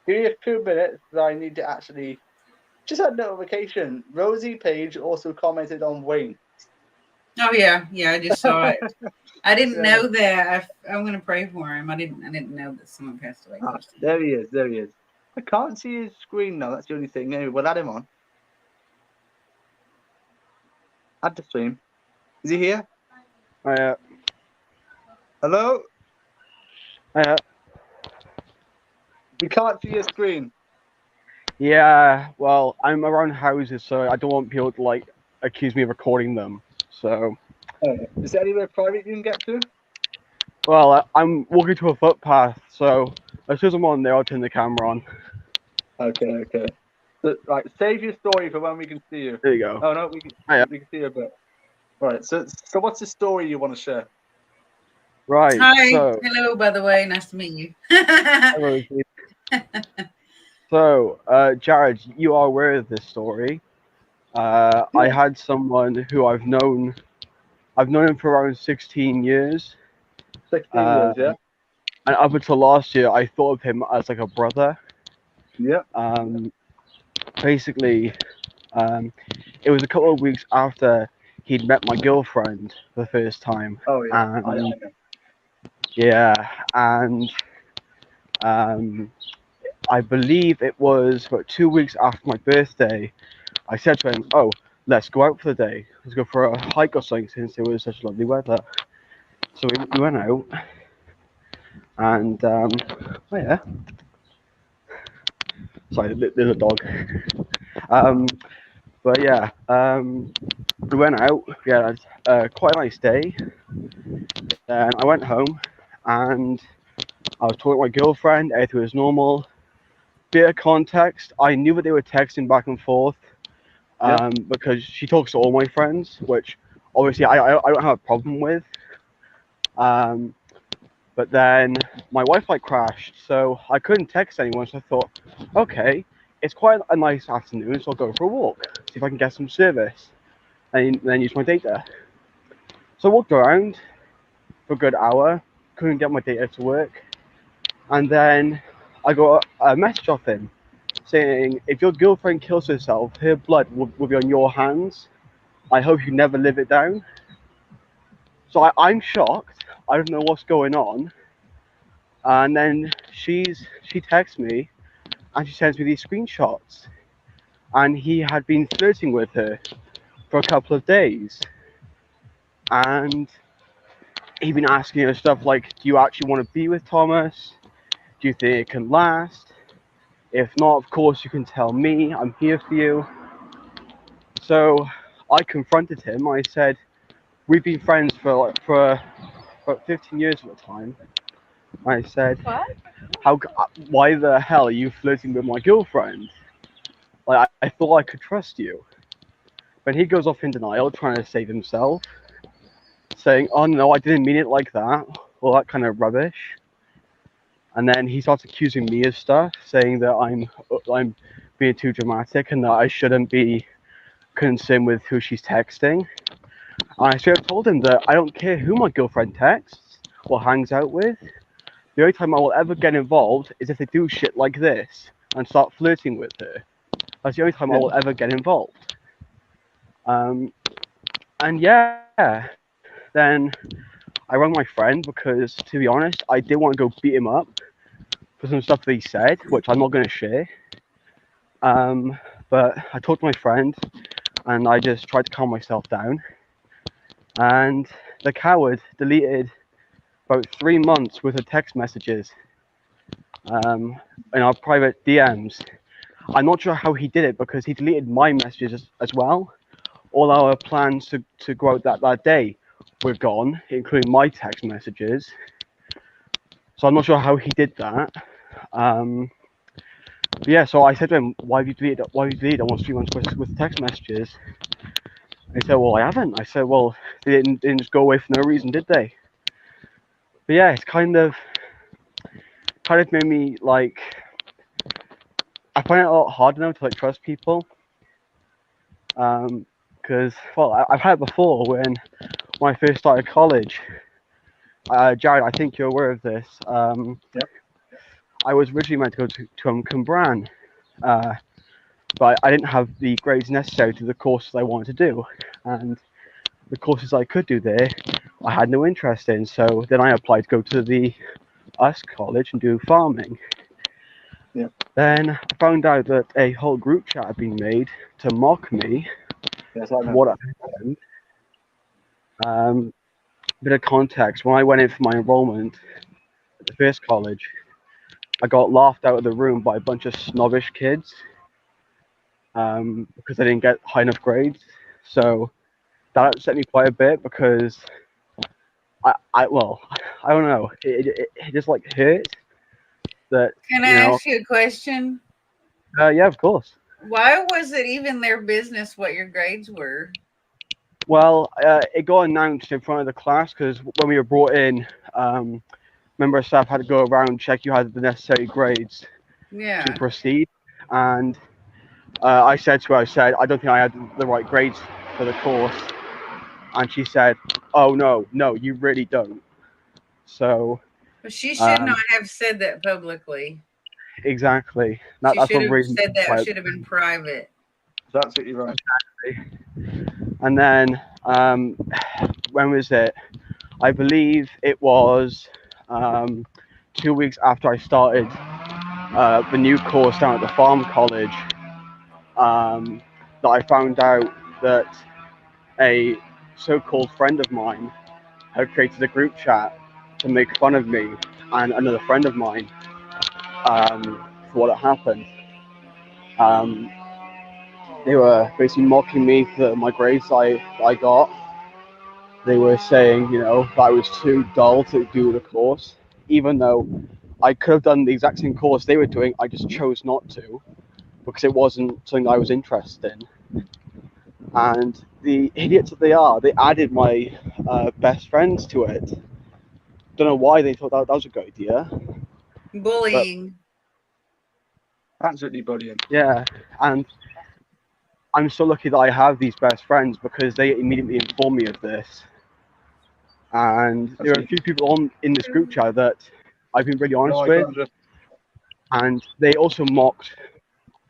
Give me a few minutes. I need to actually just had notification. Rosie Page also commented on Wayne. Oh yeah, yeah. I just saw it. I didn't Yeah. know that. I'm gonna pray for him. I didn't know that someone passed away Ah, close to him. there he is. There he is. I can't see his screen now. That's the only thing. Anyway, we'll add him on. Add the stream. Is he here? Uh, Hello? uh, We can't see your screen. yeah, well, I'm around houses, so I don't want people to like accuse me of recording them. So, Oh, is there anywhere private you can get to? well, I'm walking to a footpath, so as soon as I'm on there, I'll turn the camera on. Okay, okay. So, right, save your story for when we can see you. There you go. Oh no, Yeah. we can see you a bit. Right. So what's the story you want to share? Right. Hi, So, hello. By the way, nice to meet you. hi, Rosie. So, Jared, you are aware of this story. I Yeah. had someone who I've known him for around 16 years. 16 Uh, years, yeah? and up until last year, I thought of him as like a brother. Yeah. Um, basically, it was a couple of weeks after he'd met my girlfriend for the first time, Oh yeah. I and know. yeah, and um, I believe it was about 2 weeks after my birthday. I said to him, "Oh, let's go out for the day. Let's go for a hike or something since it was such lovely weather." So we went out, and oh yeah, sorry, there's a dog. Um, but yeah, we went out. We had quite a nice day. Then I went home, and I was talking to my girlfriend. Everything was normal. Bit of context: I knew that they were texting back and forth Yeah. because she talks to all my friends, which obviously I don't have a problem with. Um, but then my Wi-Fi crashed, so I couldn't text anyone. So I thought, okay, it's quite a nice afternoon, so I'll go for a walk, see if I can get some service, and then use my data. So I walked around for a good hour, couldn't get my data to work, and then I got a message off him saying, if your girlfriend kills herself, her blood will be on your hands. I hope you never live it down. So I'm shocked. I don't know what's going on. And then she texts me and she sends me these screenshots. And he had been flirting with her for a couple of days. And he'd been asking her stuff like, do you actually want to be with Thomas? Do you think it can last? If not, of course, you can tell me. I'm here for you. So I confronted him. I said, we've been friends for about 15 years at the time. I said, What? why the hell are you flirting with my girlfriend? Like, I thought I could trust you. But he goes off in denial, trying to save himself, saying, oh no, I didn't mean it like that, all that kind of rubbish. And then he starts accusing me of stuff, saying that I'm being too dramatic and that I shouldn't be concerned with who she's texting. And I straight up told him that I don't care who my girlfriend texts or hangs out with. The only time I will ever get involved is if they do shit like this and start flirting with her. That's the only time I will ever get involved. And yeah, then I rang my friend because, to be honest, I did want to go beat him up for some stuff that he said, which I'm not going to share. But I talked to my friend and I just tried to calm myself down. And the coward deleted about 3 months worth of text messages in our private DMs. I'm not sure how he did it because he deleted my messages as well. All our plans to go out that day were gone, including my text messages. So I'm not sure how he did that. But yeah, so I said to him, why have you deleted almost 3 months worth of text messages? And he said, well, I haven't. I said, well, they didn't just go away for no reason, did they? But yeah, it's kind of made me like, I find it a lot harder now to like trust people. Because well, I've had it before when I first started college. Jared, I think you're aware of this. Yep. I was originally meant to go to Cambran, but I didn't have the grades necessary to the courses I wanted to do, and the courses I could do there, I had no interest in. So then I applied to go to the US college and do farming. Yeah. Then I found out that a whole group chat had been made to mock me Yes, I for know. what had happened. Bit of context, when I went in for my enrollment at the first college, I got laughed out of the room by a bunch of snobbish kids because I didn't get high enough grades. So that upset me quite a bit because I don't know, it just like hurt that, Can I ask you a question? yeah, of course. Why was it even their business what your grades were? Well, it got announced in front of the class because when we were brought in, member of staff had to go around, check you had the necessary grades Yeah. to proceed. And I said to her, I don't think I had the right grades for the course. And she said, oh, no, you really don't. So. But she should not have said that publicly. Exactly. She That's should what have said that should have been private. That's absolutely right. Exactly. And then, when was it? I believe it was 2 weeks after I started the new course down at the farm college, that I found out that a so-called friend of mine had created a group chat to make fun of me and another friend of mine for what had happened. They were basically mocking me for my grades I got. They were saying, that I was too dull to do the course, even though I could have done the exact same course they were doing. I just chose not to because it wasn't something I was interested in. And the idiots that they are, they added my best friends to it. Don't know why they thought that was a good idea. Bullying. Absolutely bullying. Yeah, and I'm so lucky that I have these best friends because they immediately informed me of this. And there are a few people in this group chat that I've been really honest No, I with, can't just. and they also mocked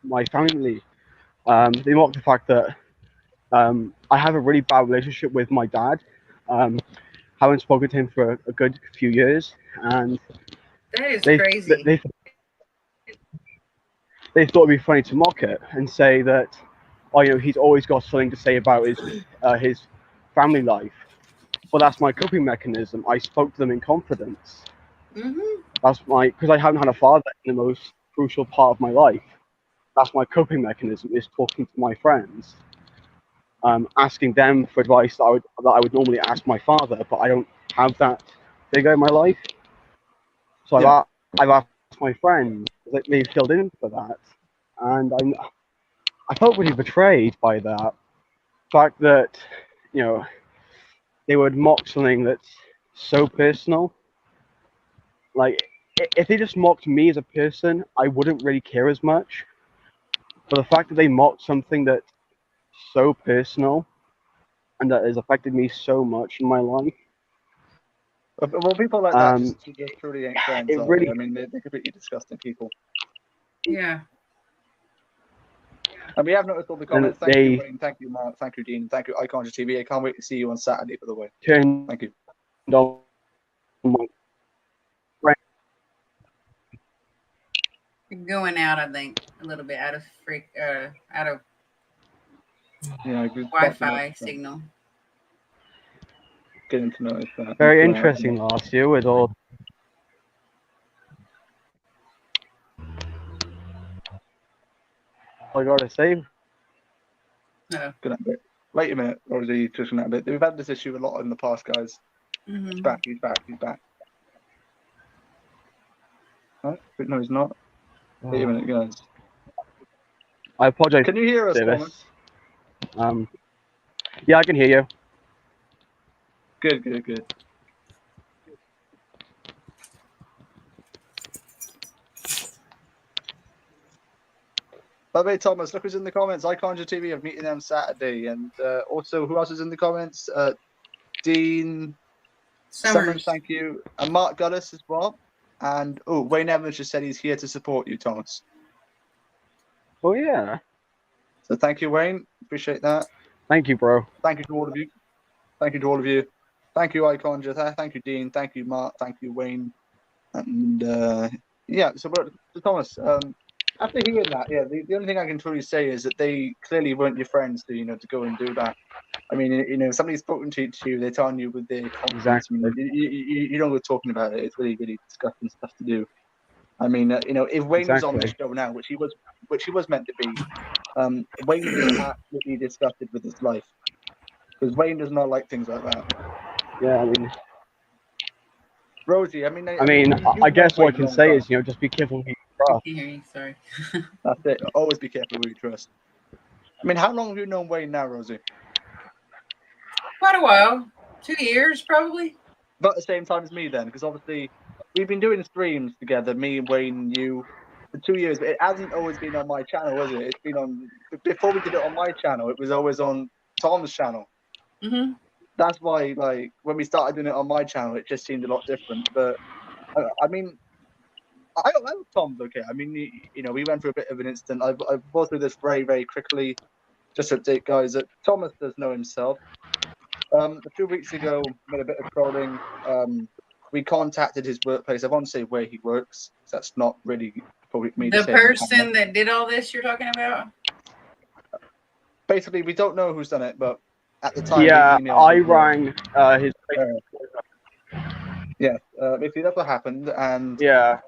my family. They mocked the fact that I have a really bad relationship with my dad. Haven't spoken to him for a good few years, and That is they crazy. they they thought it'd be funny to mock it and say that, oh, he's always got something to say about his family life. But that's my coping mechanism. I spoke to them in confidence. Mm-hmm. Because I haven't had a father in the most crucial part of my life. That's my coping mechanism, is talking to my friends, asking them for advice that I would normally ask my father, but I don't have that figure in my life. So Yeah. I've asked my friends that they filled in for that, and I felt really betrayed by that fact that you know they would mock something that's so personal. Like, if they just mocked me as a person, I wouldn't really care as much. But the fact that they mocked something that's so personal and that has affected me so much in my life, Well, people like that just truly ain't friends, it are really, they? I mean, they're completely disgusting people. Yeah. And we have noticed all the and comments. Thank you, they Wayne. Thank you, Mark. Thank you, Dean. Thank you, Icon TV. I can't wait to see you on Saturday, by the way. turned Thank you. on my friend. You're going out, I think, a little bit out of Yeah, good. Wi-Fi signal. Getting to notice that. Very interesting last year with all. I gotta say, No. Good night. Wait a minute, Rosie, just a bit. We've had this issue a lot in the past, guys. Mm-hmm. He's back. He's back. He's back. Huh? But no, he's not. Wait a minute, guys. I apologize. Can you hear us, Davis. Thomas? Yeah, I can hear you. Good, good, good. By the way, Thomas, look who's in the comments. Icon TV. I'm meeting them Saturday, and also who else is in the comments? Dean Summers, thank you, and Mark Gullis as well. And Wayne Evans just said he's here to support you, Thomas. Oh yeah. So thank you, Wayne. Appreciate that. Thank you, bro. Thank you to all of you. Thank you to all of you. Thank you, Icon. Thank you, Dean. Thank you, Mark. Thank you, Wayne. And yeah, so Thomas, after hearing that, yeah, the only thing I can truly say is that they clearly weren't your friends to go and do that. I mean, somebody's spoken to you, they're telling you with their confidence. Exactly. You know, we're talking about it. It's really, really disgusting stuff to do. I mean, if Wayne was on this show now, which he was meant to be, Wayne would be absolutely disgusted with his life because Wayne does not like things like that. Yeah, I mean, Rosie, I guess what I can say is, just be careful who you trust. I can hear you. Sorry. That's it. Always be careful who you trust. I mean, how long have you known Wayne now, Rosie? Quite a while. 2 years, probably. About the same time as me, then, because obviously we've been doing streams together, me, Wayne, you, for 2 years. But it hasn't always been on my channel, was it? It's been on before we did it on my channel. It was always on Tom's channel. Mm-hmm. That's why, like, when we started doing it on my channel, it just seemed a lot different. But I mean, I hope Tom's okay. I mean, we went through a bit of an incident. I've gone through this very, very quickly. Just to update, guys, that Thomas does know himself. A few weeks ago, made a bit of trolling. We contacted his workplace. I won't say where he works. That's not really public me to The say. person that did all this you're talking about? Basically, we don't know who's done it, but at the time, Yeah, we I rang his. Yeah, basically that's what happened, and Yeah,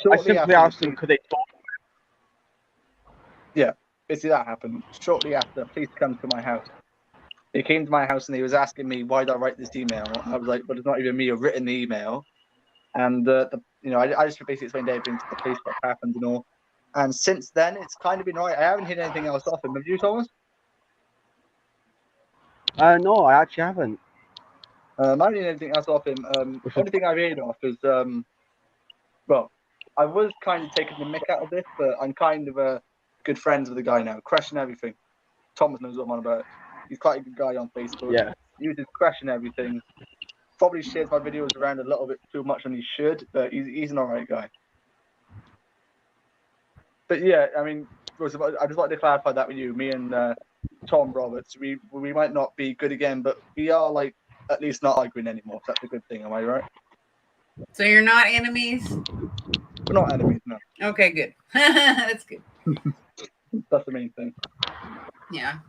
I simply asked him, could they talk? Yeah, basically that happened. Shortly after, police come to my house. He came to my house and he was asking me why did I write this email. I was like, "But it's not even me who written the email." And I just basically explained everything to the police what happened and all. And since then, it's kind of been right. I haven't heard anything else off him. Have you, Thomas? No, I actually haven't. I don't need anything else off him. Only thing I read off is well, I was kind of taking the mick out of this, but I'm kind of good friends with the guy now, crashing everything. Thomas knows what I'm on about. He's quite a good guy on Facebook. Yeah. He uses crashing everything. Probably shares my videos around a little bit too much than he should, but he's an alright guy. But yeah, I mean, I just wanted to clarify that with you. Me and Tom Roberts, we might not be good again, but we are like at least not arguing anymore. So that's a good thing, am I right? So you're not enemies? We're not enemies, no. Okay, good. That's good. That's the main thing. Yeah.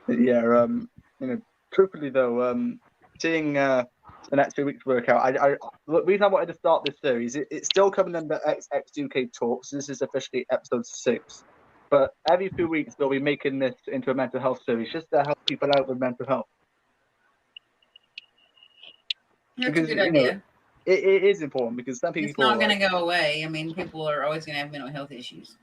But yeah, you know, truthfully though, seeing the next 2 weeks work out, the reason I wanted to start this series, it's still coming under XX UK Talks. This is officially episode 6. But every few weeks we'll be making this into a mental health series just to help people out with mental health. That's Because, a good idea. It is important because some people... It's not going to go away. I mean, people are always going to have mental health issues.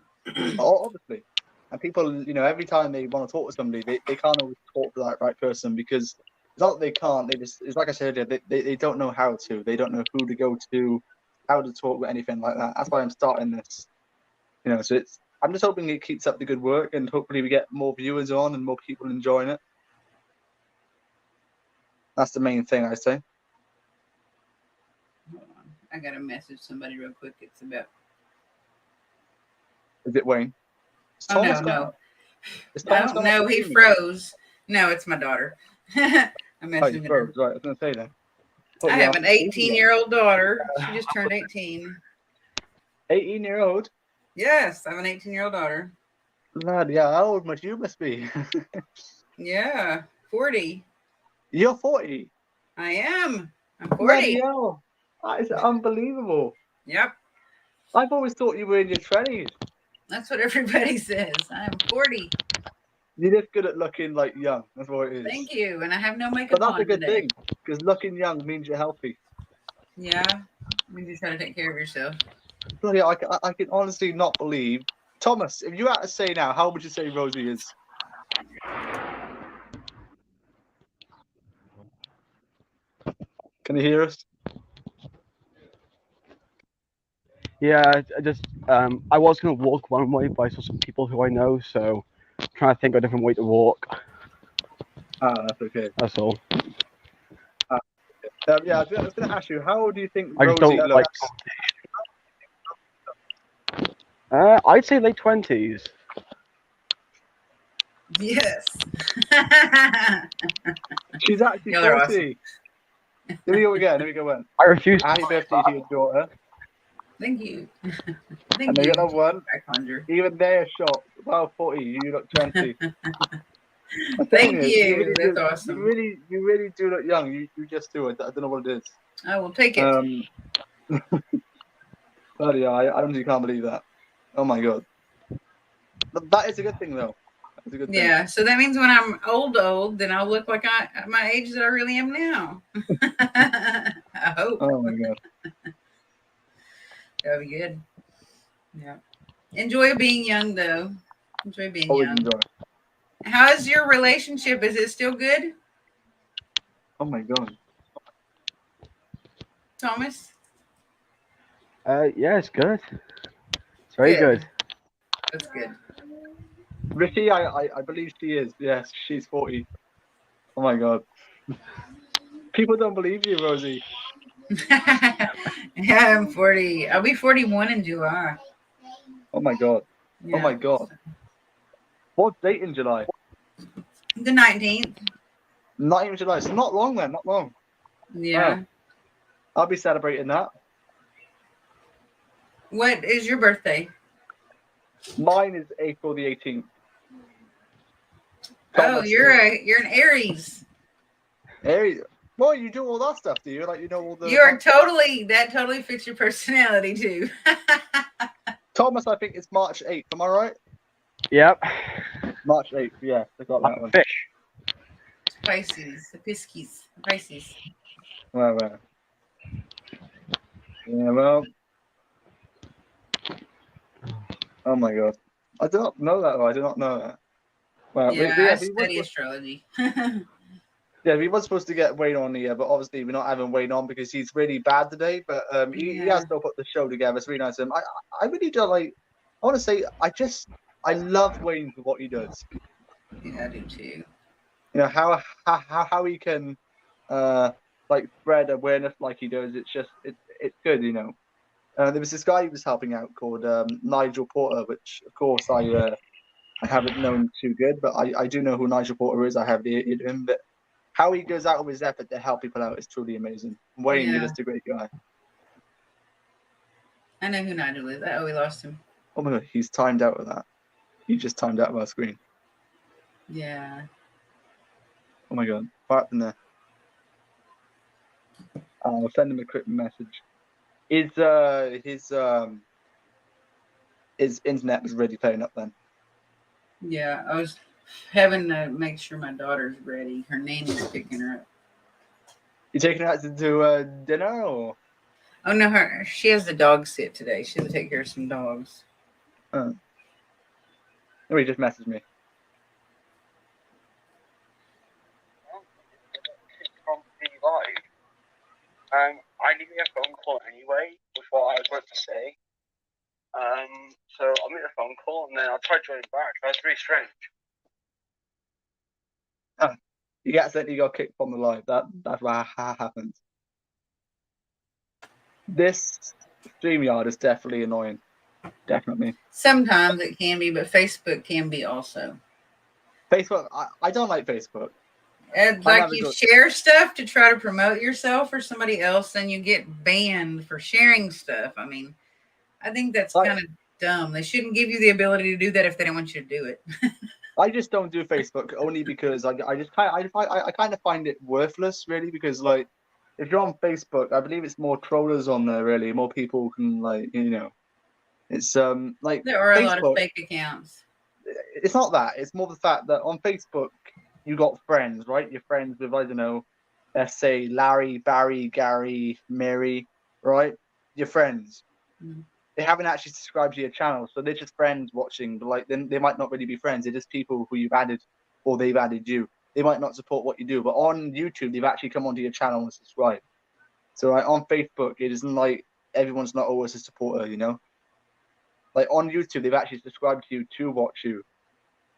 Obviously. And people, you know, every time they want to talk to somebody, they can't always talk to that right person because it's not that they can't, they just, it's like I said earlier, they don't know how to. They don't know who to go to, how to talk with anything like that. That's why I'm starting this. You know, so I'm just hoping it keeps up the good work and hopefully we get more viewers on and more people enjoying it. That's the main thing, I say. Hold on. I got to message somebody real quick. It's about... Is it Wayne? Oh, no. No, he froze. No, it's my daughter. I'm messaging her. Right, I was going to say that. I have an 18-year-old daughter. She just turned 18. 18-year-old? Yes, I have an 18-year-old daughter. Lad, yeah, how old must you be? Yeah, 40. You're 40? I am. I'm 40. Bloody hell. That is unbelievable. Yep. I've always thought you were in your 20s. That's what everybody says. I am 40. You're just good at looking like young. That's what it is. Thank you. And I have no makeup But on that's a good today. thing, because looking young means you're healthy. Yeah. Means you try to take care of yourself. Bloody hell, I can honestly not believe. Thomas, if you had to say now, how would you say Rosie is? Can you hear us? Yeah, I was going to walk one way, but I saw some people who I know, so I'm trying to think of a different way to walk. Ah, that's okay. That's all. Yeah, I was going to ask you, how do you think I just Rosie don't looks? I'd say late 20s. Yes. She's actually 40. Awesome. Here we go again. Here we go again. I refuse. Happy birthday to your daughter. Thank you. Thank And they you. got another one. Conjure. Even they're shocked. Wow, 40. You look 20. Thank you. That's awesome. You really do look young. You just do it. I don't know what it is. I will take it. Bloody hell, I honestly can't believe that. Oh my god. That is a good thing though. That's a good thing. Yeah. So that means when I'm old, then I'll look like my age that I really am now. I hope. Oh my god. That'll be good. Yeah. Enjoy being young though. Enjoy being Always young. enjoy. How is your relationship? Is it still good? Oh my god. Thomas? Yeah, it's good. It's very good. That's good. Ricky, I believe she is. Yes, she's 40. Oh my god. People don't believe you, Rosie. Yeah, I'm 40. I'll be 41 in July. Oh my god. Yeah. Oh my god. What date in July? The 19th. Not even July. It's not long then. Not long. Yeah. Wow. I'll be celebrating that. What is your birthday? Mine is April the 18th. Oh, you're an Aries. Aries. Well, you do all that stuff, do you? Like you know all the. That totally fits your personality too. Thomas, I think it's March 8th. Am I right? Yep. March 8th. Yeah, I got that one. Fish. Pisces, the Pisces, Pisces. Well. Yeah, well. Oh my god. I do not know that. I do not know that. Well, Yeah, I study astrology. Yeah, we was supposed to get Wayne on here, but obviously we're not having Wayne on because he's really bad today. But he has Yeah. still put the show together. It's really nice. I really do like. I want to say I love Wayne for what he does. Yeah, I do too. You know how he can like spread awareness like he does. It's just it's good. You know, there was this guy he was helping out called Nigel Porter, which of course I haven't known too good, but I do know who Nigel Porter is. I have the ear to him, but how he goes out of his effort to help people out is truly amazing. Wayne, you're Yeah. just a great guy. I know who Nigel is. Oh, we lost him. Oh my god, he's timed out of that. He just timed out of our screen. Yeah. Oh my god, what happened there? I'll send him a quick message. His internet was really playing up then. Yeah. I was having to make sure my daughter's ready. Her nanny's picking her up. You taking her out to do dinner or? Oh no, she has the dog sit today. She has to take care of some dogs. No, he just messaged me. From the live. I need a phone call anyway, with what I was about to say. So I'll make a phone call and then I'll try joining back. That's really strange. You accidentally got kicked from the live. That's what happens. This StreamYard is definitely annoying. Definitely. Sometimes it can be, but Facebook can be also. Facebook, I don't like Facebook. Like you share stuff to try to promote yourself or somebody else, and you get banned for sharing stuff. I mean, I think that's kind of dumb. They shouldn't give you the ability to do that if they don't want you to do it. I just don't do Facebook only because I kind of find it worthless, really, because like if you're on Facebook, I believe it's more trollers on there, really. More people can it's like there are Facebook, a lot of fake accounts. It's not that. It's more the fact that on Facebook you got friends, right? You're friends with, I don't know, let's say Larry, Barry, Gary, Mary, right? You're friends. Mm-hmm. They haven't actually subscribed to your channel, so they're just friends watching. But like, then they might not really be friends. They're just people who you've added, or they've added you. They might not support what you do, but on YouTube, they've actually come onto your channel and subscribed. So like on Facebook, it isn't like everyone's not always a supporter, you know. Like on YouTube, they've actually subscribed to you to watch you.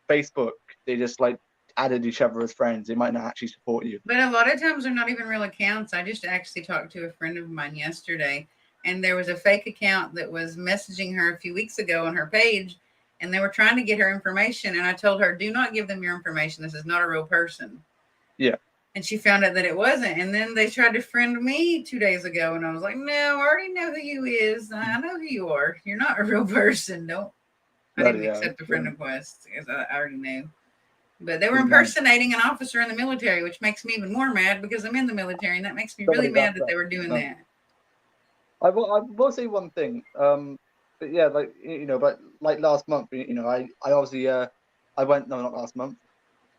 Facebook, they just like added each other as friends. They might not actually support you. But a lot of times they're not even real accounts. I just actually talked to a friend of mine yesterday, and there was a fake account that was messaging her a few weeks ago on her page, and they were trying to get her information. And I told her, do not give them your information. This is not a real person. Yeah. And she found out that it wasn't. And then they tried to friend me 2 days ago, and I was like, no, I already know who you is. I know who you are. You're not a real person. Don't. I didn't accept the friend request because I already knew. But they were impersonating an officer in the military, which makes me even more mad because I'm in the military, and that makes me really mad that they were doing that. I will say one thing. But yeah, like but like last month, I obviously I went no, not last month.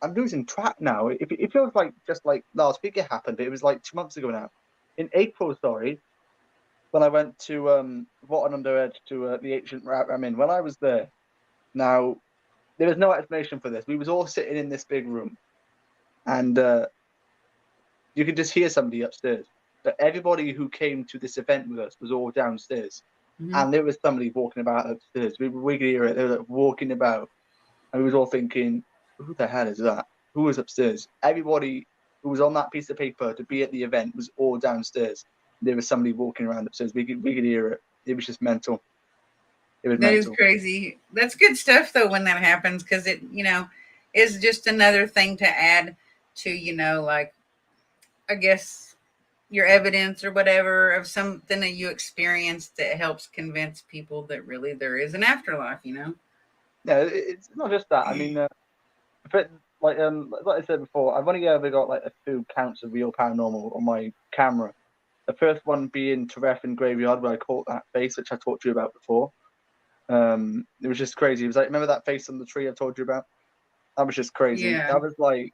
I'm losing track now. It feels like just like last week it happened, but it was like 2 months ago now. In April, sorry, when I went to What an Underedge to the ancient Ramin. When I was there, now there was no explanation for this. We was all sitting in this big room, and you could just hear somebody upstairs. But everybody who came to this event with us was all downstairs, and there was somebody walking about upstairs. We could hear it. They were like, walking about, and we was all thinking, "Who the hell is that? Who was upstairs?" Everybody who was on that piece of paper to be at the event was all downstairs. There was somebody walking around upstairs. We could hear it. It was just mental. That is crazy. That's good stuff though when that happens, because it is just another thing to add to like, I guess, your evidence or whatever of something that you experienced that helps convince people that really there is an afterlife. Yeah, it's not just that. I mean, but like I said before, I've only ever got like a few counts of real paranormal on my camera. The first one being Teref in Graveyard, where I caught that face, which I talked to you about before. It was just crazy. It was like, remember that face on the tree I told you about? That was just crazy. Yeah. That was like,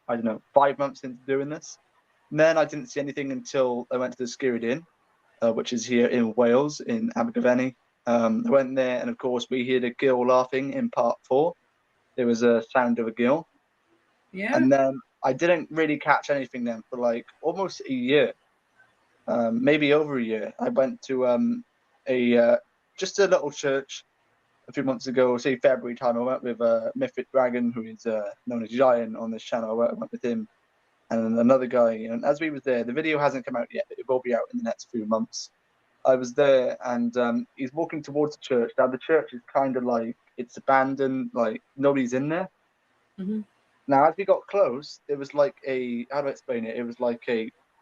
I don't know, 5 months into doing this. And then I didn't see anything until I went to the Skirrid Inn, which is here in Wales, in Abergavenny. I went there, and of course, we heard a girl laughing in part 4. There was a sound of a girl. Yeah. And then I didn't really catch anything then for like almost a year, maybe over a year. I went to a just a little church a few months ago, say February time. I went with Mythic Dragon, who is known as Giant on this channel. I went with him and another guy. And as we was there, the video hasn't come out yet, but it will be out in the next few months. I was there, and he's walking towards the church. Now the church is kind of like it's abandoned, like nobody's in there. Mm-hmm. Now as we got close, it was like how do I explain it? It was like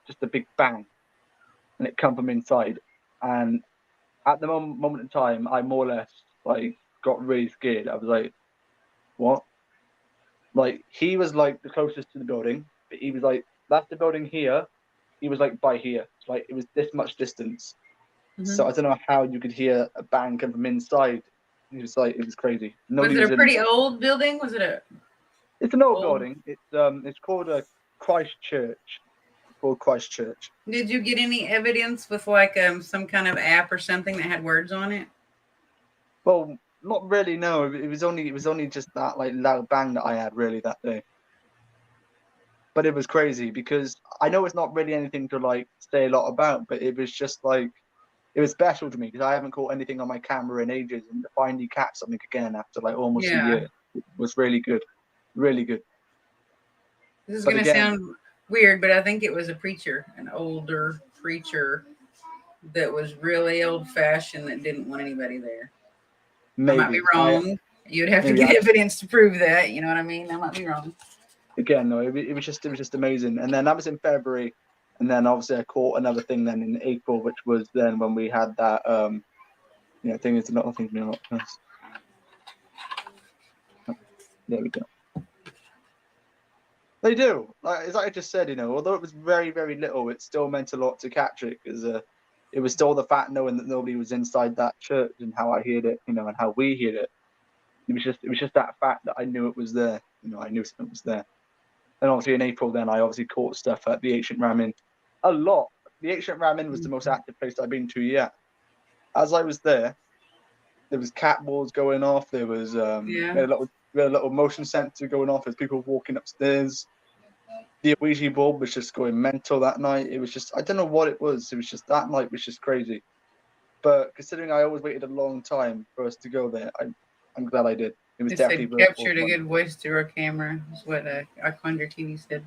just a big bang, and it come from inside. And at the moment in time, I more or less like got really scared. I was like, what? Like he was like the closest to the building, but he was like, that's the building here. He was like by here. It's like it was this much distance. Mm-hmm. So I don't know how you could hear a bang come from inside. It was crazy. Was it a pretty old building? Was it a? It's an old building. It's called a Christ Church. It's called Christ Church. Did you get any evidence with like some kind of app or something that had words on it? Well, not really. No, it was only just that like loud bang that I had really that day. But it was crazy because I know it's not really anything to like say a lot about, but it was just like. It was special to me because I haven't caught anything on my camera in ages, and to finally catch something again after like almost a year was really good, really good. This is going to sound weird, but I think it was a preacher, an older preacher that was really old-fashioned that didn't want anybody there. Maybe. I might be wrong. You'd have to get evidence to prove that. You know what I mean? I might be wrong. Again, no, it was just amazing. And then that was in February. And then obviously I caught another thing then in April, which was then when we had that thing is not thing me a lot. There we go. They do. Like as I just said, although it was very, very little, it still meant a lot to catch it because it was still the fact knowing that nobody was inside that church and how I heard it, and how we heard it. It was just that fact that I knew it was there. I knew something was there. And obviously in April then I obviously caught stuff at the Ancient Ramen. A lot. The Ancient Ramen was the most active place I've been to yet. As I was there was cat balls going off. There was we had a little motion sensor going off as people walking upstairs. The Ouija board was just going mental that night. It was just I don't know what it was. It was just that night was just crazy. But considering I always waited a long time for us to go there, I'm glad I did. It was definitely captured a good voice through a camera. Is what Iconda TV said.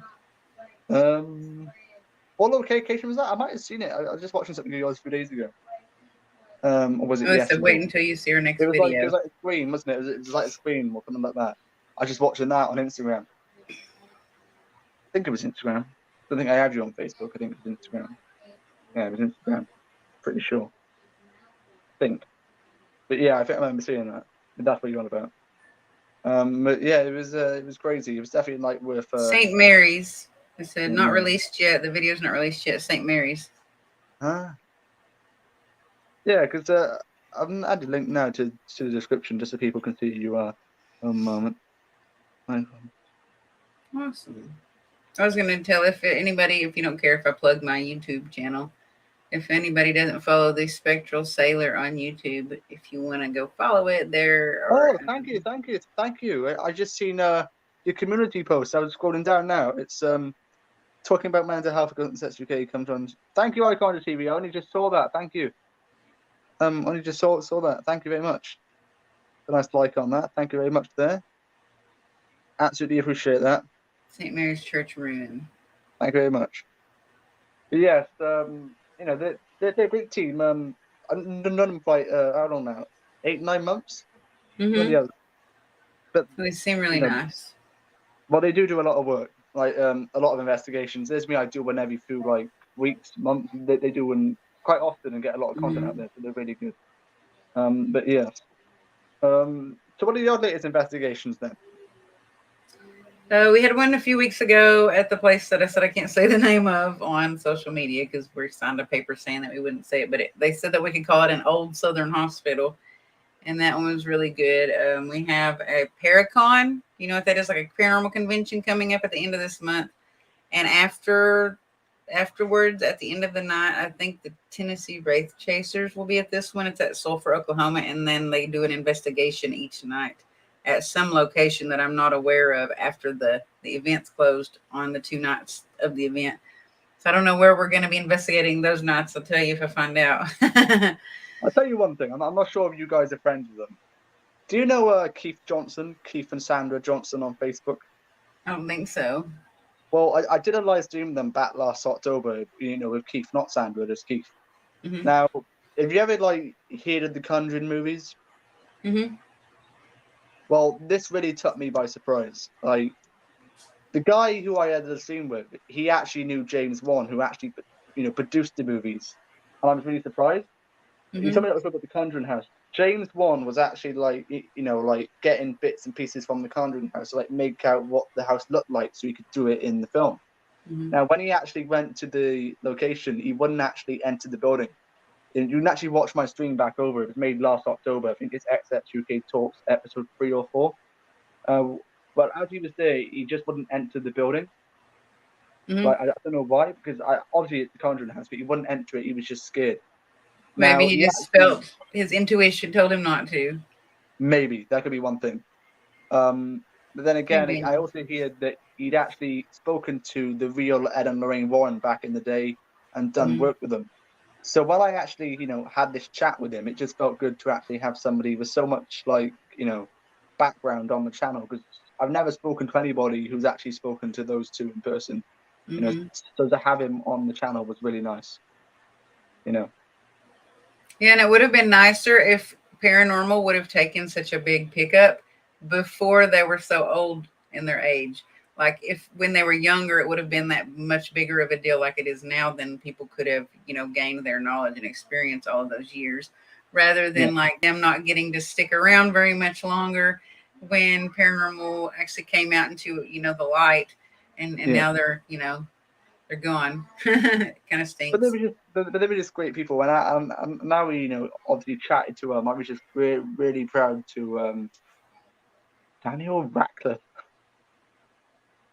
What location was that? I might have seen it. I was just watching something of yours a few days ago. Or was it? I said, wait until you see our next video. It was like a screen, wasn't it? It was like a screen or something like that. I was just watching that on Instagram. I think it was Instagram. I don't think I have you on Facebook. I think it was Instagram. Yeah, it was Instagram. Pretty sure. I think. But yeah, I think I remember seeing that. But that's what you're on about. But yeah, it was crazy. It was definitely like worth. St. Mary's. I said not released yet. The video's not released yet. St. Mary's. Yeah, because I've added a link now to the description just so people can see who you are. One moment. Awesome. I was going to tell if you don't care if I plug my YouTube channel, if anybody doesn't follow the Spectral Sailor on YouTube, if you want to go follow it there. Thank you. I just seen your community post. I was scrolling down now. It's talking about mental health and sets UK comes on. Thank you, Iconda TV. I only just saw that. Thank you. Only just saw that. Thank you very much. A nice like on that. Thank you very much there. Absolutely appreciate that. St. Mary's Church Ruin. Thank you very much. But yes, they're a great team. None of them quite how long now? 8-9 months. Mm-hmm. But they seem really nice. Well, they do a lot of work, like a lot of investigations. There's me, I do one every few like weeks, months. They do one quite often and get a lot of content out there, so they're really good. But yeah. So what are your latest investigations then? We had one a few weeks ago at the place that I said I can't say the name of on social media because we signed a paper saying that we wouldn't say it, but they said that we could call it an old Southern hospital, and that one was really good. We have a Paracon, you know what that is, like a paranormal convention coming up at the end of this month, and afterwards at the end of the night, I think the Tennessee Wraith Chasers will be at this one. It's at Sulphur, Oklahoma, and then they do an investigation each night. at some location that I'm not aware of after the events closed on the 2 nights of the event. So I don't know where we're going to be investigating those nights. I'll tell you if I find out. I'll tell you one thing. I'm not sure if you guys are friends with them. Do you know Keith Johnson, Keith and Sandra Johnson on Facebook? I don't think so. Well, I did a live stream with them back last October, with Keith, not Sandra, just Keith. Mm-hmm. Now, have you ever heard of the Conjuring movies? Mm-hmm. Well, this really took me by surprise. The guy who I had the scene with, he actually knew James Wan, who actually, produced the movies, and I was really surprised. Mm-hmm. You told me that was about the Conjuring house. James Wan was actually getting bits and pieces from the Conjuring house to make out what the house looked like, so he could do it in the film. Mm-hmm. Now, when he actually went to the location, he wouldn't actually enter the building. You can actually watch my stream back over. It was made last October. I think it's XX UK Talks episode 3 or 4. But as he was there, he just wouldn't enter the building. Mm-hmm. I don't know why, because obviously it's the Conjuring house, but he wouldn't enter it. He was just scared. Maybe Now, he just felt his intuition told him not to. Maybe that could be one thing. But then again, Maybe. I also heard that he'd actually spoken to the real Ed and Lorraine Warren back in the day and done work with them. So while I actually, had this chat with him, it just felt good to actually have somebody with so much background on the channel, because I've never spoken to anybody who's actually spoken to those two in person. Mm-hmm. So to have him on the channel was really nice. Yeah, and it would have been nicer if Paranormal would have taken such a big pickup before they were so old in their age. Like if when they were younger, it would have been that much bigger of a deal like it is now, then people could have, gained their knowledge and experience all of those years, rather than like them not getting to stick around very much longer when Paranormal actually came out into, the light, and now they're, they're gone. It kind of stinks. But they were just great people. And I'm now we, obviously chatted to them. I was just really proud to Daniel Radcliffe.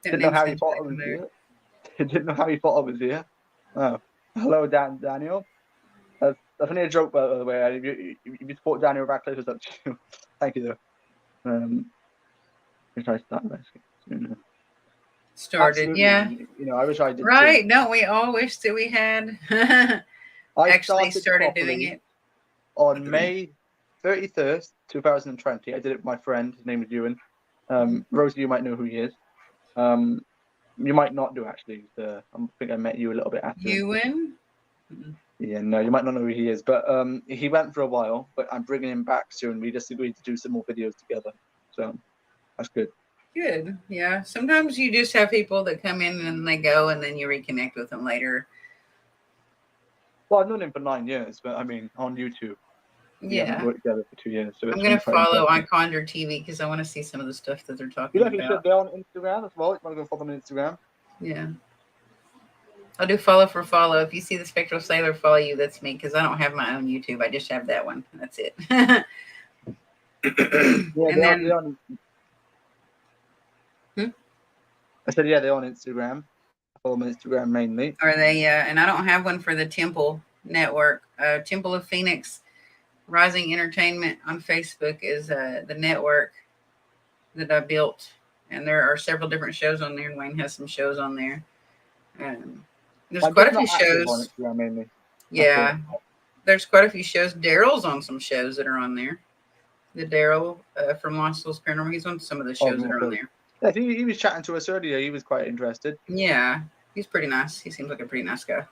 Didn't know Harry Potter was here. Didn't know Harry Potter was here. Oh, hello, Daniel. That's only a joke, by the way. If you support Daniel Radcliffe, it's up to you. Thank you, though. Which I started. Started, yeah. I wish I did. Right? Too. Don't we all wish that we had actually started doing it on May 31st, 2020. I did it with my friend. His name is Ewan. Rosie, you might know who he is. You might not do, actually. I think I met you a little bit after. Ewan? Yeah, no, you might not know who he is. But he went for a while, but I'm bringing him back soon. We just agreed to do some more videos together. So that's good. Good. Yeah. Sometimes you just have people that come in and they go, and then you reconnect with them later. Well, I've known him for 9 years, but I mean, on YouTube. Yeah. We worked together for 2 years. So I'm going to follow iConjure TV because I want to see some of the stuff that they're talking about. You should be on Instagram as well. You want to go follow them on Instagram? Yeah. I'll do follow for follow. If you see the Spectral Sailor follow you, that's me, because I don't have my own YouTube. I just have that one. That's it. I said, they're on Instagram. I follow them on Instagram mainly. Are they? And I don't have one for the Temple Network. Temple of Phoenix Rising Entertainment on Facebook is the network that I built. And there are several different shows on there. And Wayne has some shows on there. There's quite a few shows. Yeah. There's quite a few shows. Daryl's on some shows that are on there. The Daryl from Lost Souls Paranormal. He's on some of the shows that are on there. Yeah, he was chatting to us earlier. He was quite interested. Yeah. He's pretty nice. He seems like a pretty nice guy.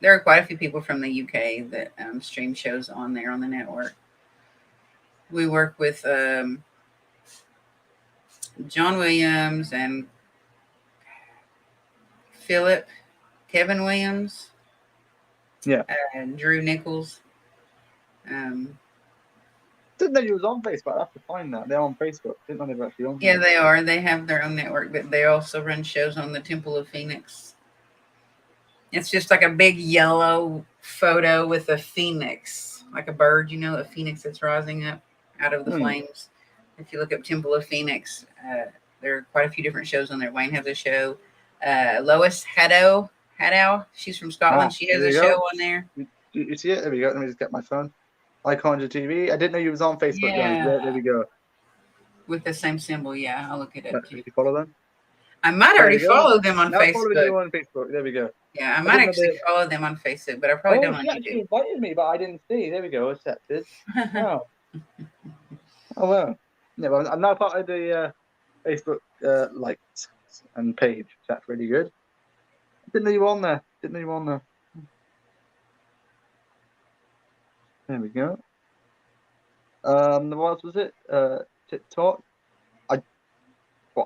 There are quite a few people from the UK that stream shows on there on the network. We work with John Williams and Kevin Williams. Yeah. And Drew Nichols. Didn't know you was on Facebook. I have to find that. They're on Facebook. Didn't know they were actually on. Yeah, they are. They have their own network, but they also run shows on the Temple of Phoenix. It's just like a big yellow photo with a phoenix, like a bird, a phoenix that's rising up out of the flames. If you look up Temple of Phoenix, there are quite a few different shows on there. Wayne has a show. Lois Haddow, she's from Scotland. She has a show on there. You see it? There we go. Let me just get my phone. Icons of TV. I didn't know you was on Facebook. Guys. Yeah, There we go. with the same symbol. Yeah, I'll look it up too. Did you follow them? I might There already we go. follow them on Now following Facebook. you on Facebook. There we go. Yeah, I I might didn't know actually they. follow them on Facebook, but I probably Oh, don't on she actually YouTube. invited me, but I didn't see. There we go. Accepted. Wow. Oh wow. Yeah, well, I'm now part of the Facebook likes and page. That's really good. Didn't know you were on there. Didn't know you were on there. There we go. What else was it? TikTok.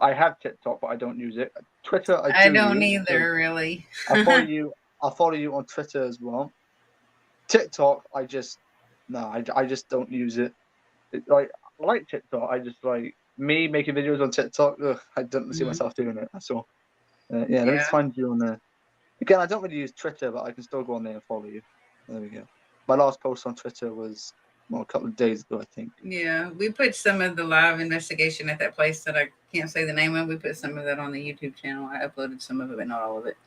I have TikTok, but I don't use it. Twitter, I I do don't use. either, really. I follow you. I follow you on Twitter as well. TikTok, I just don't use it. Like I like TikTok. I just like me making videos on TikTok. Ugh, I don't see Mhm. myself doing it. That's all. Yeah, let me just Yeah. find you on there. Again, I don't really use Twitter, but I can still go on there and follow you. There we go. My last post on Twitter was a couple of days ago, I think. Yeah, we put some of the live investigation at that place that I can't say the name of. We put some of that on the YouTube channel. I uploaded some of it, but not all of it.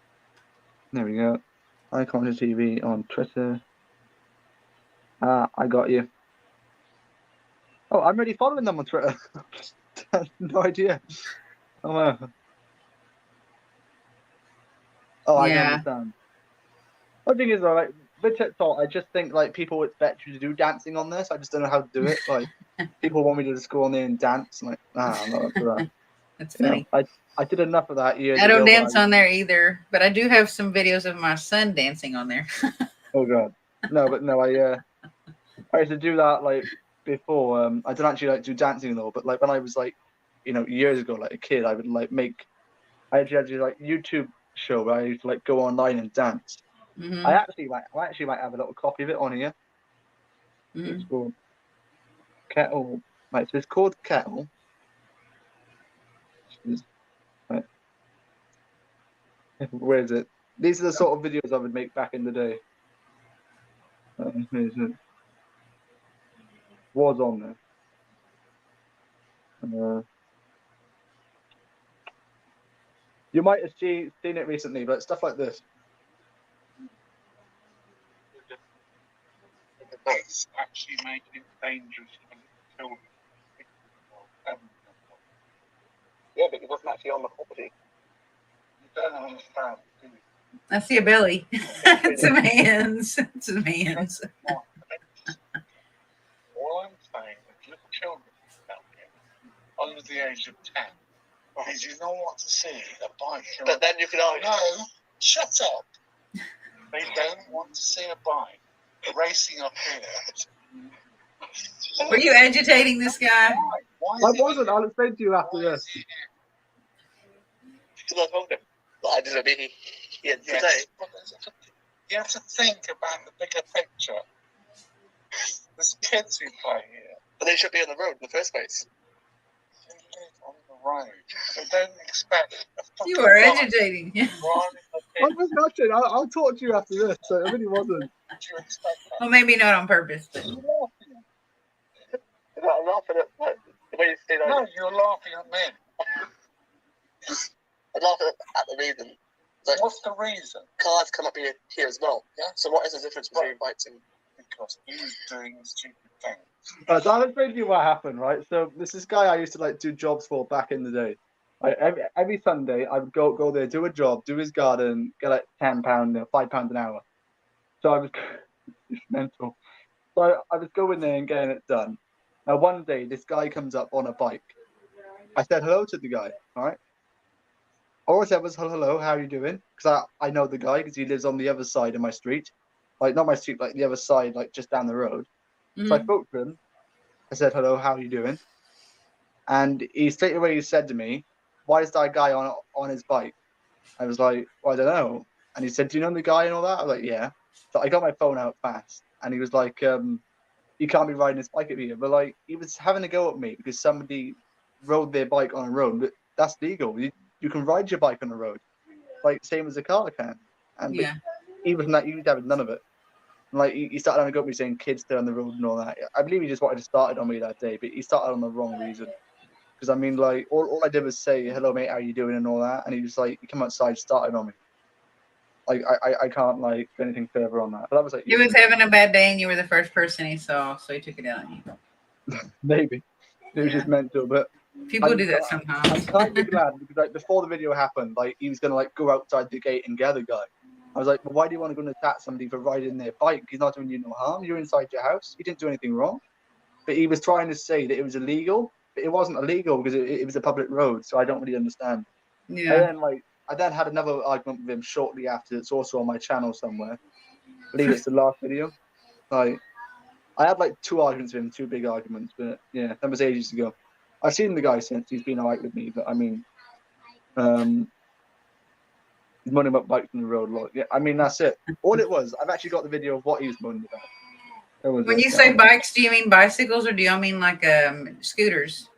There we go. Icon TV on Twitter. I got you. Oh, I'm already following them on Twitter. No idea. Oh, wow. Oh, I can Yeah. understand. The thing is, though, like with TikTok, I just think like people expect you to do dancing on this. I just don't know how to do it. Like people want me to just go on there and dance. I'm like, I'm not up for that. That's You funny. know, I did enough of that years I don't ago. dance on there either, but I do have some videos of my son dancing on there. Oh god, no, but no, I used to do that like before. I don't actually like do dancing though, but like when I was like, years ago, like a kid, I would like I actually had like YouTube show where I used to like go online and dance. Hmm. I actually might have a little copy of it on here. Hmm. It's called Kettle. Right, so it's called Kettle. Right, where is it? These are the sort of videos I would make back in the day. Where is it? Was on there. You might have seen it recently, but stuff like this. It's actually making it dangerous for children. Yeah, but it wasn't actually on the property. You don't understand, do you? I see a belly. It's a man's. It's a man's. All I'm saying is little children out there under the age of 10, they do not want to see a bike. But then you can argue. No, shut up. They don't want to see a bike racing up here. Were you agitating this guy? Why I wasn't. I'll explain to you after this. Because I told him that I didn't be here today. Yes, but you have to think about the bigger picture. There's kids who play here. But they should be on the road in the first place. They live on the road. So don't expect a fucking You were bike agitating. driving I up here. was nothing. I'll talk to you after this. So it really wasn't. Do you expect that? Well, maybe not on purpose, but You're laughing at I'm laughing at the way you say that. No, you're laughing at me. I'm laughing at the reason. Like, What's the reason? cars come up here as well. Yeah. So what is the difference between bikes and... Because he's doing stupid things. So I'll explain to you what happened, right? So this guy I used to like do jobs for back in the day. Like, every Sunday I would go there, do a job, do his garden, get like £10, £5 an hour. So I was it's mental. So I was going there and getting it done. Now one day this guy comes up on a bike. I said hello to the guy, all right? All I said was hello, how are you doing? Because I know the guy because he lives on the other side of my street. Like not my street, like the other side, like just down the road. So I spoke to him. I said, hello, how are you doing? And he straight away said to me, why is that guy on his bike? I was like, well, I don't know. And he said, do you know the guy and all that? I was like, yeah. So I got my phone out fast. And he was like, you can't be riding this bike at me. But like, he was having a go at me because somebody rode their bike on a road. But that's legal. You can ride your bike on the road. Like, same as a car can. And yeah. he was having none of it. And like he started having a go at me saying kids stay on the road and all that. I believe he just wanted to start it on me that day, but he started on the wrong reason. Because I mean, like all I did was say hello, mate, how you doing and all that, and he was like, "You come outside," started on me. like I can't like do anything further on that. But that was like He was having a bad day, and you were the first person he saw, so he took it out on you. maybe it was Yeah. just mental, but People do that I'm sometimes. kind of glad because like before the video happened, like he was gonna like go outside the gate and get the guy. I was like, well, why do you want to go and attack somebody for riding their bike? He's not doing you no harm. You're inside your house. He didn't do anything wrong. But he was trying to say that it was illegal, but it wasn't illegal because it was a public road. So I don't really understand. Yeah. And then I then had another argument with him shortly after. It's also on my channel somewhere. I believe it's the last video. Like I had like 2 arguments with him, 2 big arguments, but yeah, that was ages ago. I've seen the guy since. He's been alright with me, but I mean, he's moaning about bikes on the road a lot. Yeah, I mean that's it. All it was. I've actually got the video of what he was moaning about. When you say bikes, do you mean bicycles or do you mean like scooters?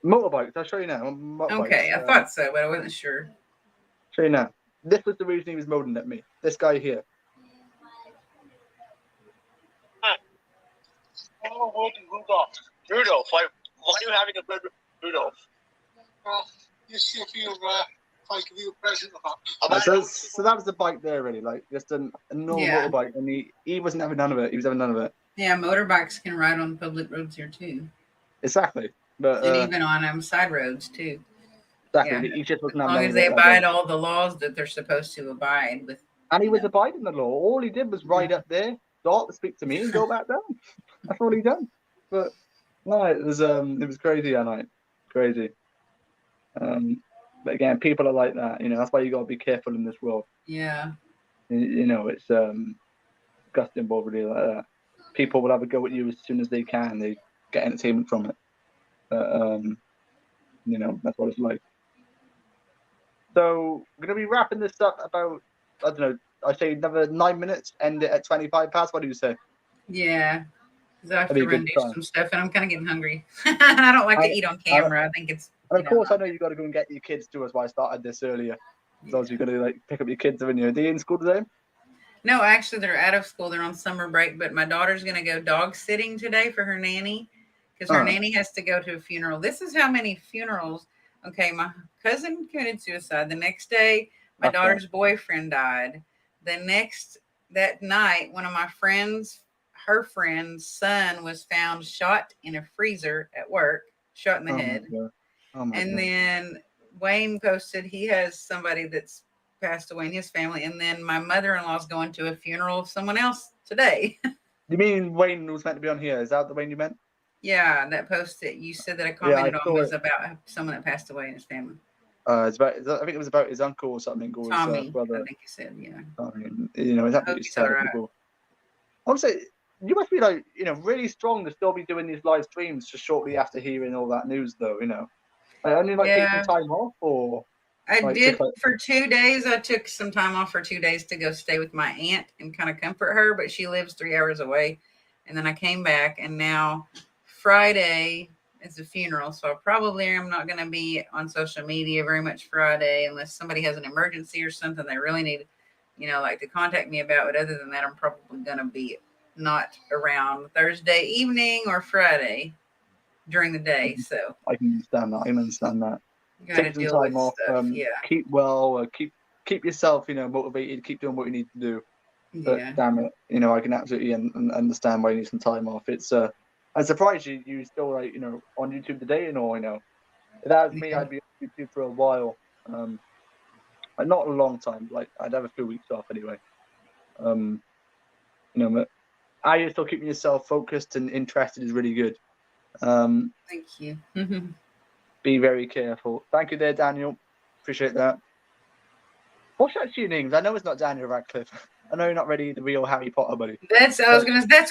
Motorbikes. I'll show you now. Motorbikes. Okay, I thought so, but I wasn't sure. Show you now. This was the reason he was moaning at me. This guy here. Oh, what Rudolph? Rudolph, why are you having a bird with Rudolph? Well, you see if you if I give you a present or not. So that was the bike there, really, like just a normal motorbike, and he wasn't having none of it. He was having none of it. Yeah, motorbikes can ride on public roads here too. Exactly, but and even on side roads too. Exactly, Yeah. he just wasn't As having long none as of they it, abide all the laws that they're supposed to abide with. And he was abiding the law. All he did was ride up there, start to speak to me, and go back down. That's all he done. But no, it was crazy that night, crazy. But again, people are like that, you know. That's why you gotta be careful in this world. Yeah. You know, it's disgusting, but really like that. People will have a go at you as soon as they can. They get entertainment from it. You know, that's what it's like. So we're gonna be wrapping this up about, I don't know, I say another 9 minutes. End it at 25 past. What do you say? Yeah. Because I have That'd to be a run good do time. some stuff, and I'm kind of getting hungry. I don't like to eat on camera. I think it's. And of course, I know you got to go and get your kids too. That's why I started this earlier. So you're gonna like pick up your kids, haven't you? Are they in school today? No, actually, they're out of school. They're on summer break. But my daughter's gonna go dog sitting today for her nanny, because her nanny has to go to a funeral. This is how many funerals. Okay, my cousin committed suicide. The next day, my daughter's boyfriend died. That night, one of my friends, her friend's son, was found shot in a freezer at work, shot in the head. And then Wayne posted he has somebody that's passed away in his family. And then my mother-in-law's going to a funeral of someone else today. You mean Wayne was meant to be on here? Is that the Wayne you meant? Yeah, that post that you said that I commented on was about someone that passed away in his family. It's about. I think it was about his uncle or something, or Tommy, his brother. I think you said, yeah. You know, it's absolutely terrible. I would say you must be like, you know, really strong to still be doing these live streams just shortly after hearing all that news, though. You know, I only take some time off, or I did for 2 days. I took some time off for 2 days to go stay with my aunt and kind of comfort her, but she lives 3 hours away. And then I came back, and now Friday is a funeral, so I probably am not going to be on social media very much Friday unless somebody has an emergency or something they really need, you know, like to contact me about. But other than that, I'm probably going to be not around Thursday evening or Friday during the day. So I can understand that. I can understand that. Take some time off. Keep well. Keep yourself, you know, motivated. Keep doing what you need to do. But damn it, you know, I can absolutely understand why you need some time off. It's I'm surprised you still like, you know, on YouTube today and all. You know, if that was me, I'd be on YouTube for a while. Like not a long time. Like I'd have a few weeks off anyway. You know, but you're still keeping yourself focused and interested is really good. Thank you. Be very careful. Thank you there, Daniel. Appreciate that. What's actually your names? I know it's not Daniel Radcliffe. I know you're not really the real Harry Potter, buddy. That's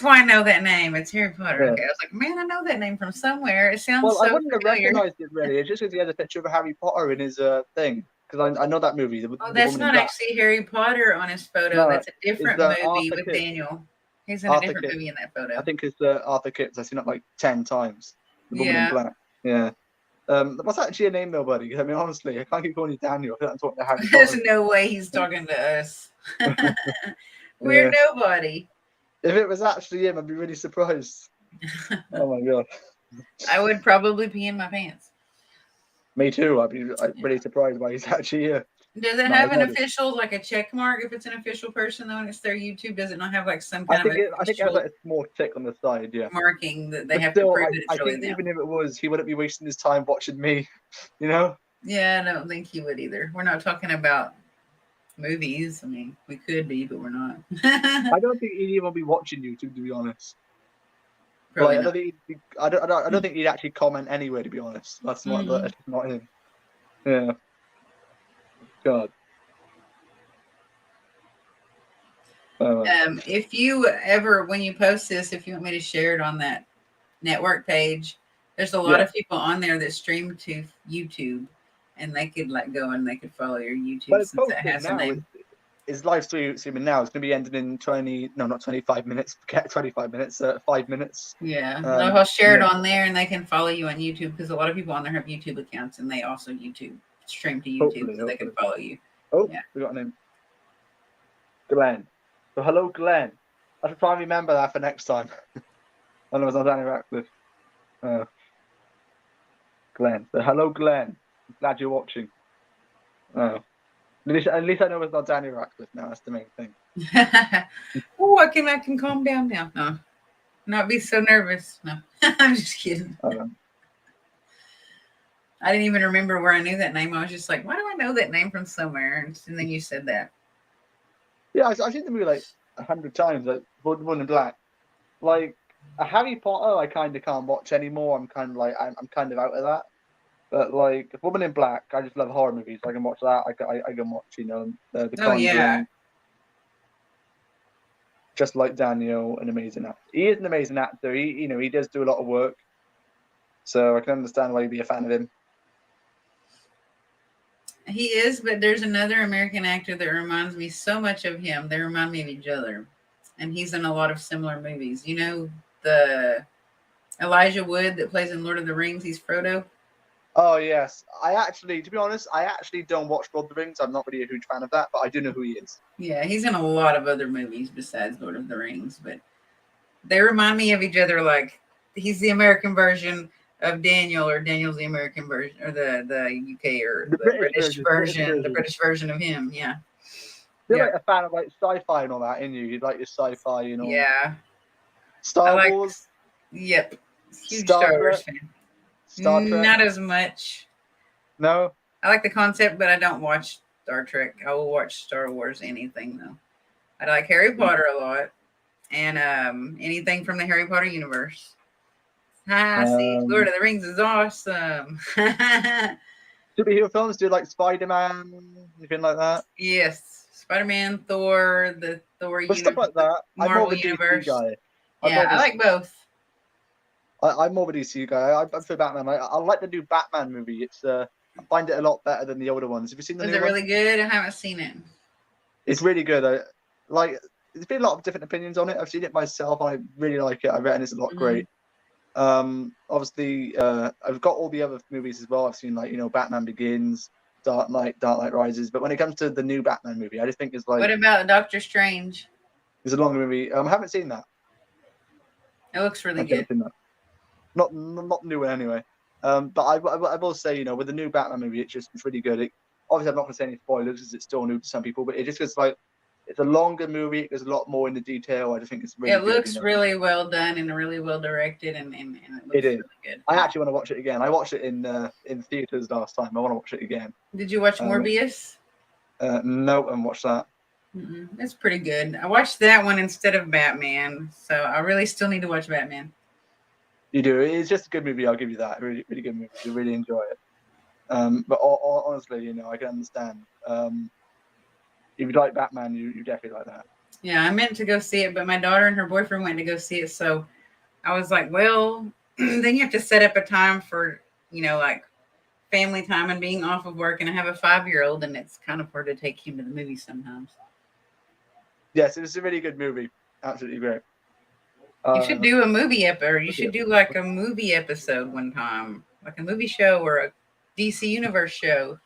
why I know that name. It's Harry Potter. Yeah. Okay. I was like, man, I know that name from somewhere. It sounds so I wouldn't have familiar. recognized it really. It's just because he has a picture of Harry Potter in his thing. Because I know that movie. That's not actually Harry Potter on his photo. No, that's a different movie with Daniel. He's in a different movie in that photo. I think it's Arthur Kipps. I've seen it like 10 times. The woman in black. Yeah. What's actually your name though, buddy? I mean, honestly, I can't keep calling you Daniel. I think that's what the Harry Potter. There's no way he's talking to us. We're nobody. If it was actually him, I'd be really surprised. Oh my god. I would probably pee in my pants. Me too. I'd be really surprised why he's actually here. Does it No, have an no, official, like a check mark if it's an official person though and it's their YouTube? Does it not have like some kind of I think it has official like a small tick on the side, yeah. marking that they But have to still, prove that I it's really think them? even if it was, he wouldn't be wasting his time watching me, you know? Yeah, I don't think he would either. We're not talking about movies. I mean, we could be, but we're not. I don't think he'd even be watching YouTube, to be honest. Probably Like, I not. don't think I don't think he'd actually comment anywhere, to be honest. That's not him. Yeah. God. If you ever, when you post this, if you want me to share it on that network page, there's a lot Yeah. of people on there that stream to YouTube, and they could like go and they could follow your YouTube But it's since it posted has a now. name. It's live streaming now. It's going to be ending in 25 minutes. Forget 25 minutes. 5 minutes. Yeah, I'll share it yeah. on there, and they can follow you on YouTube because a lot of people on there have YouTube accounts, and they also stream to YouTube, so they can follow you. Oh, Yeah. we got a name. Glenn. So hello, Glenn. I should try and remember that for next time. Otherwise, I'm Danny Ratcliffe. Glenn. So hello, Glenn. I'm glad you're watching. At least I know it's not Danny Ratcliffe now. That's the main thing. Oh, I can calm down now. No, not be so nervous. No, I'm just kidding. I didn't even remember where I knew that name. I was just like, why do I know that name from somewhere? And then you said that. Yeah, I've seen the movie like 100 times. Like Woman in Black. Like a Harry Potter, I kind of can't watch anymore. I'm kind of like I'm kind of out of that. But like Woman in Black, I just love horror movies. I can watch that. I can watch the Conjuring. Yeah. Just like Daniel, an amazing actor. He is an amazing actor. He does do a lot of work. So I can understand why you'd be a fan of him. He is, but there's another American actor that reminds me so much of him. They remind me of each other. And he's in a lot of similar movies. You know, the Elijah Wood that plays in Lord of the Rings, he's Frodo. Oh, yes. To be honest, I actually don't watch Lord of the Rings. I'm not really a huge fan of that, but I do know who he is. Yeah, he's in a lot of other movies besides Lord of the Rings, but they remind me of each other. Like, he's the American version of Daniel, or Daniel's the American version, or the UK or the British version, the British version of him. Yeah. You're like a fan of like sci-fi and all that, ain't you? You like your sci-fi, Yeah. Star Wars. Yep. Huge Star Wars fan. Star Trek. Not as much. No. I like the concept, but I don't watch Star Trek. I will watch Star Wars anything though. I like Harry Potter a lot, and anything from the Harry Potter universe. See, Lord of the Rings is awesome. Superhero films, do you like Spider-Man, anything like that? Yes, Spider-Man, Thor, the Thor universe, stuff like that. Marvel I'm more of a universe. DC guy. Yeah, I like both. I'm more of a DC guy. I'm for Batman. I like the new Batman movie. I find it a lot better than the older ones. Have you seen the new one? Is it really good? I haven't seen it. It's really good. There's been a lot of different opinions on it. I've seen it myself. I really like it. I reckon it's a lot great. Obviously, I've got all the other movies as well. I've seen Batman Begins, Dark Knight Rises. But when it comes to the new Batman movie, I just think it's like. What about Doctor Strange? It's a longer movie. I haven't seen that. It looks really good. Not new one anyway. But I will say, with the new Batman movie, it's really good. Obviously, I'm not going to say any spoilers because it's still new to some people, but it just gets like it's a longer movie. There's a lot more in the detail. I just think it's really good. It looks really well done and really well directed, and it looks really good. I actually want to watch it again. I watched it in theaters last time. I want to watch it again. Did you watch Morbius? No, I haven't watched that. It's pretty good. I watched that one instead of Batman, so I really still need to watch Batman. You do. It's just a good movie. I'll give you that. Really, really good movie. You really enjoy it. But honestly, I can understand. If you like Batman, you definitely like that. Yeah, I meant to go see it, but my daughter and her boyfriend went to go see it, so I was like, well, then you have to set up a time for, like family time and being off of work, and I have a 5-year-old, and it's kind of hard to take him to the movies sometimes. Yes, it's a really good movie. Absolutely great. You should do a movie episode. You should do like a movie episode one time, like a movie show or a DC Universe show.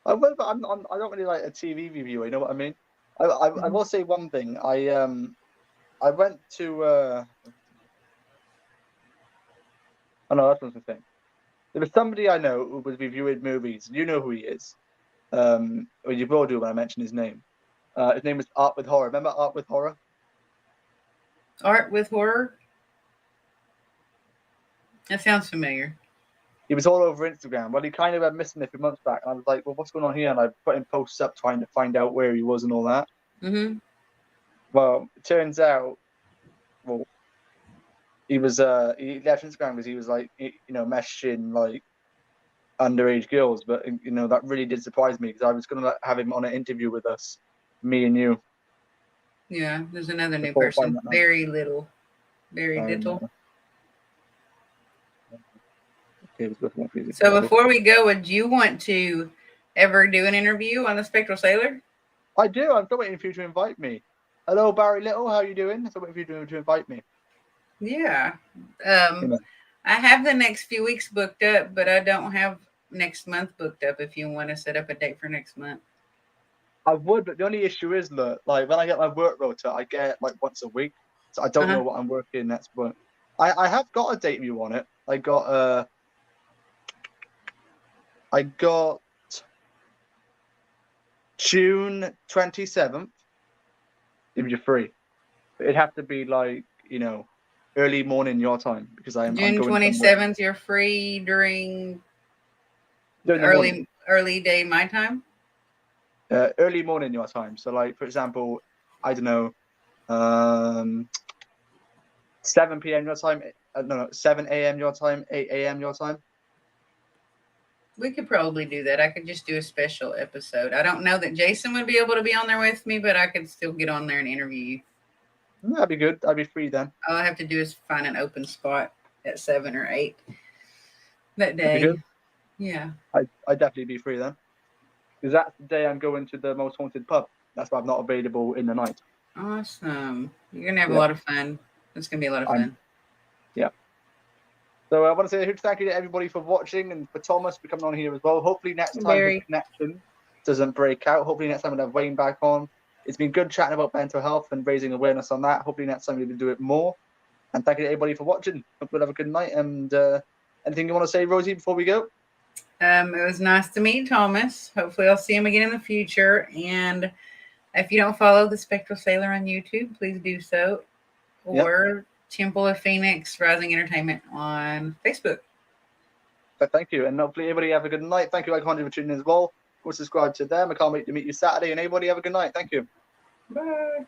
I will, but I don't really like a TV review. You know what I mean? I will say one thing. I went to. Oh no, that's not the thing. There was somebody I know who was reviewing movies. You know who he is. Or you will do when I mention his name. His name was Art with Horror. Remember Art with Horror? Art with Horror? That sounds familiar. He was all over Instagram. Well, he kind of went missing a few months back, and I was like, "Well, what's going on here?" And I put in posts up trying to find out where he was and all that. Mm-hmm. Well, it turns out, well, he was he left Instagram because he was like, messaging like underage girls. But that really did surprise me because I was going to have him on an interview with us, me and you. Yeah, there's another new Before I find person. that out. Very little. Very little. Okay, So before we go, would you want to ever do an interview on the Spectral Sailor? I do. I'm still waiting for you to invite me. Hello, Barry Little. How are you doing? I'm still waiting for you to invite me. Yeah. Amen. I have the next few weeks booked up, but I don't have next month booked up if you want to set up a date for next month. I would, but the only issue is that, like, when I get my work rota, I get like once a week, so I don't know what I'm working next month. I have got a date view on it. I got June 27th. If you're free, but it'd have to be like early morning your time because I'm June going 27th. You're free during during the morning. early day my time. Early morning your time. So, like, for example, I don't know, 7 p.m. your time. No, 7 a.m. your time, 8 a.m. your time. We could probably do that. I could just do a special episode. I don't know that Jason would be able to be on there with me, but I could still get on there and interview you. That'd be good. I'd be free then. All I have to do is find an open spot at 7 or 8 that That'd be day. good. Yeah. I'd definitely be free then. Because that's the day I'm going to the most haunted pub. That's why I'm not available in the night. Awesome. You're going to have a lot of fun. It's going to be a lot of fun. Yeah. So I want to say a huge thank you to everybody for watching and for Thomas for coming on here as well. Hopefully next time the connection doesn't break out. Hopefully next time we'll have Wayne back on. It's been good chatting about mental health and raising awareness on that. Hopefully next time we will do it more. And thank you to everybody for watching. Hope you'll have a good night. And anything you want to say, Rosie, before we go? It was nice to meet Thomas. Hopefully I'll see him again in the future. And if you don't follow the Spectral Sailor on YouTube, please do so. Or Temple of Phoenix Rising Entertainment on Facebook. But thank you. And hopefully everybody have a good night. Thank you, Icon, for tuning in as well. Go subscribe to them. I can't wait to meet you Saturday. And everybody have a good night. Thank you. Bye.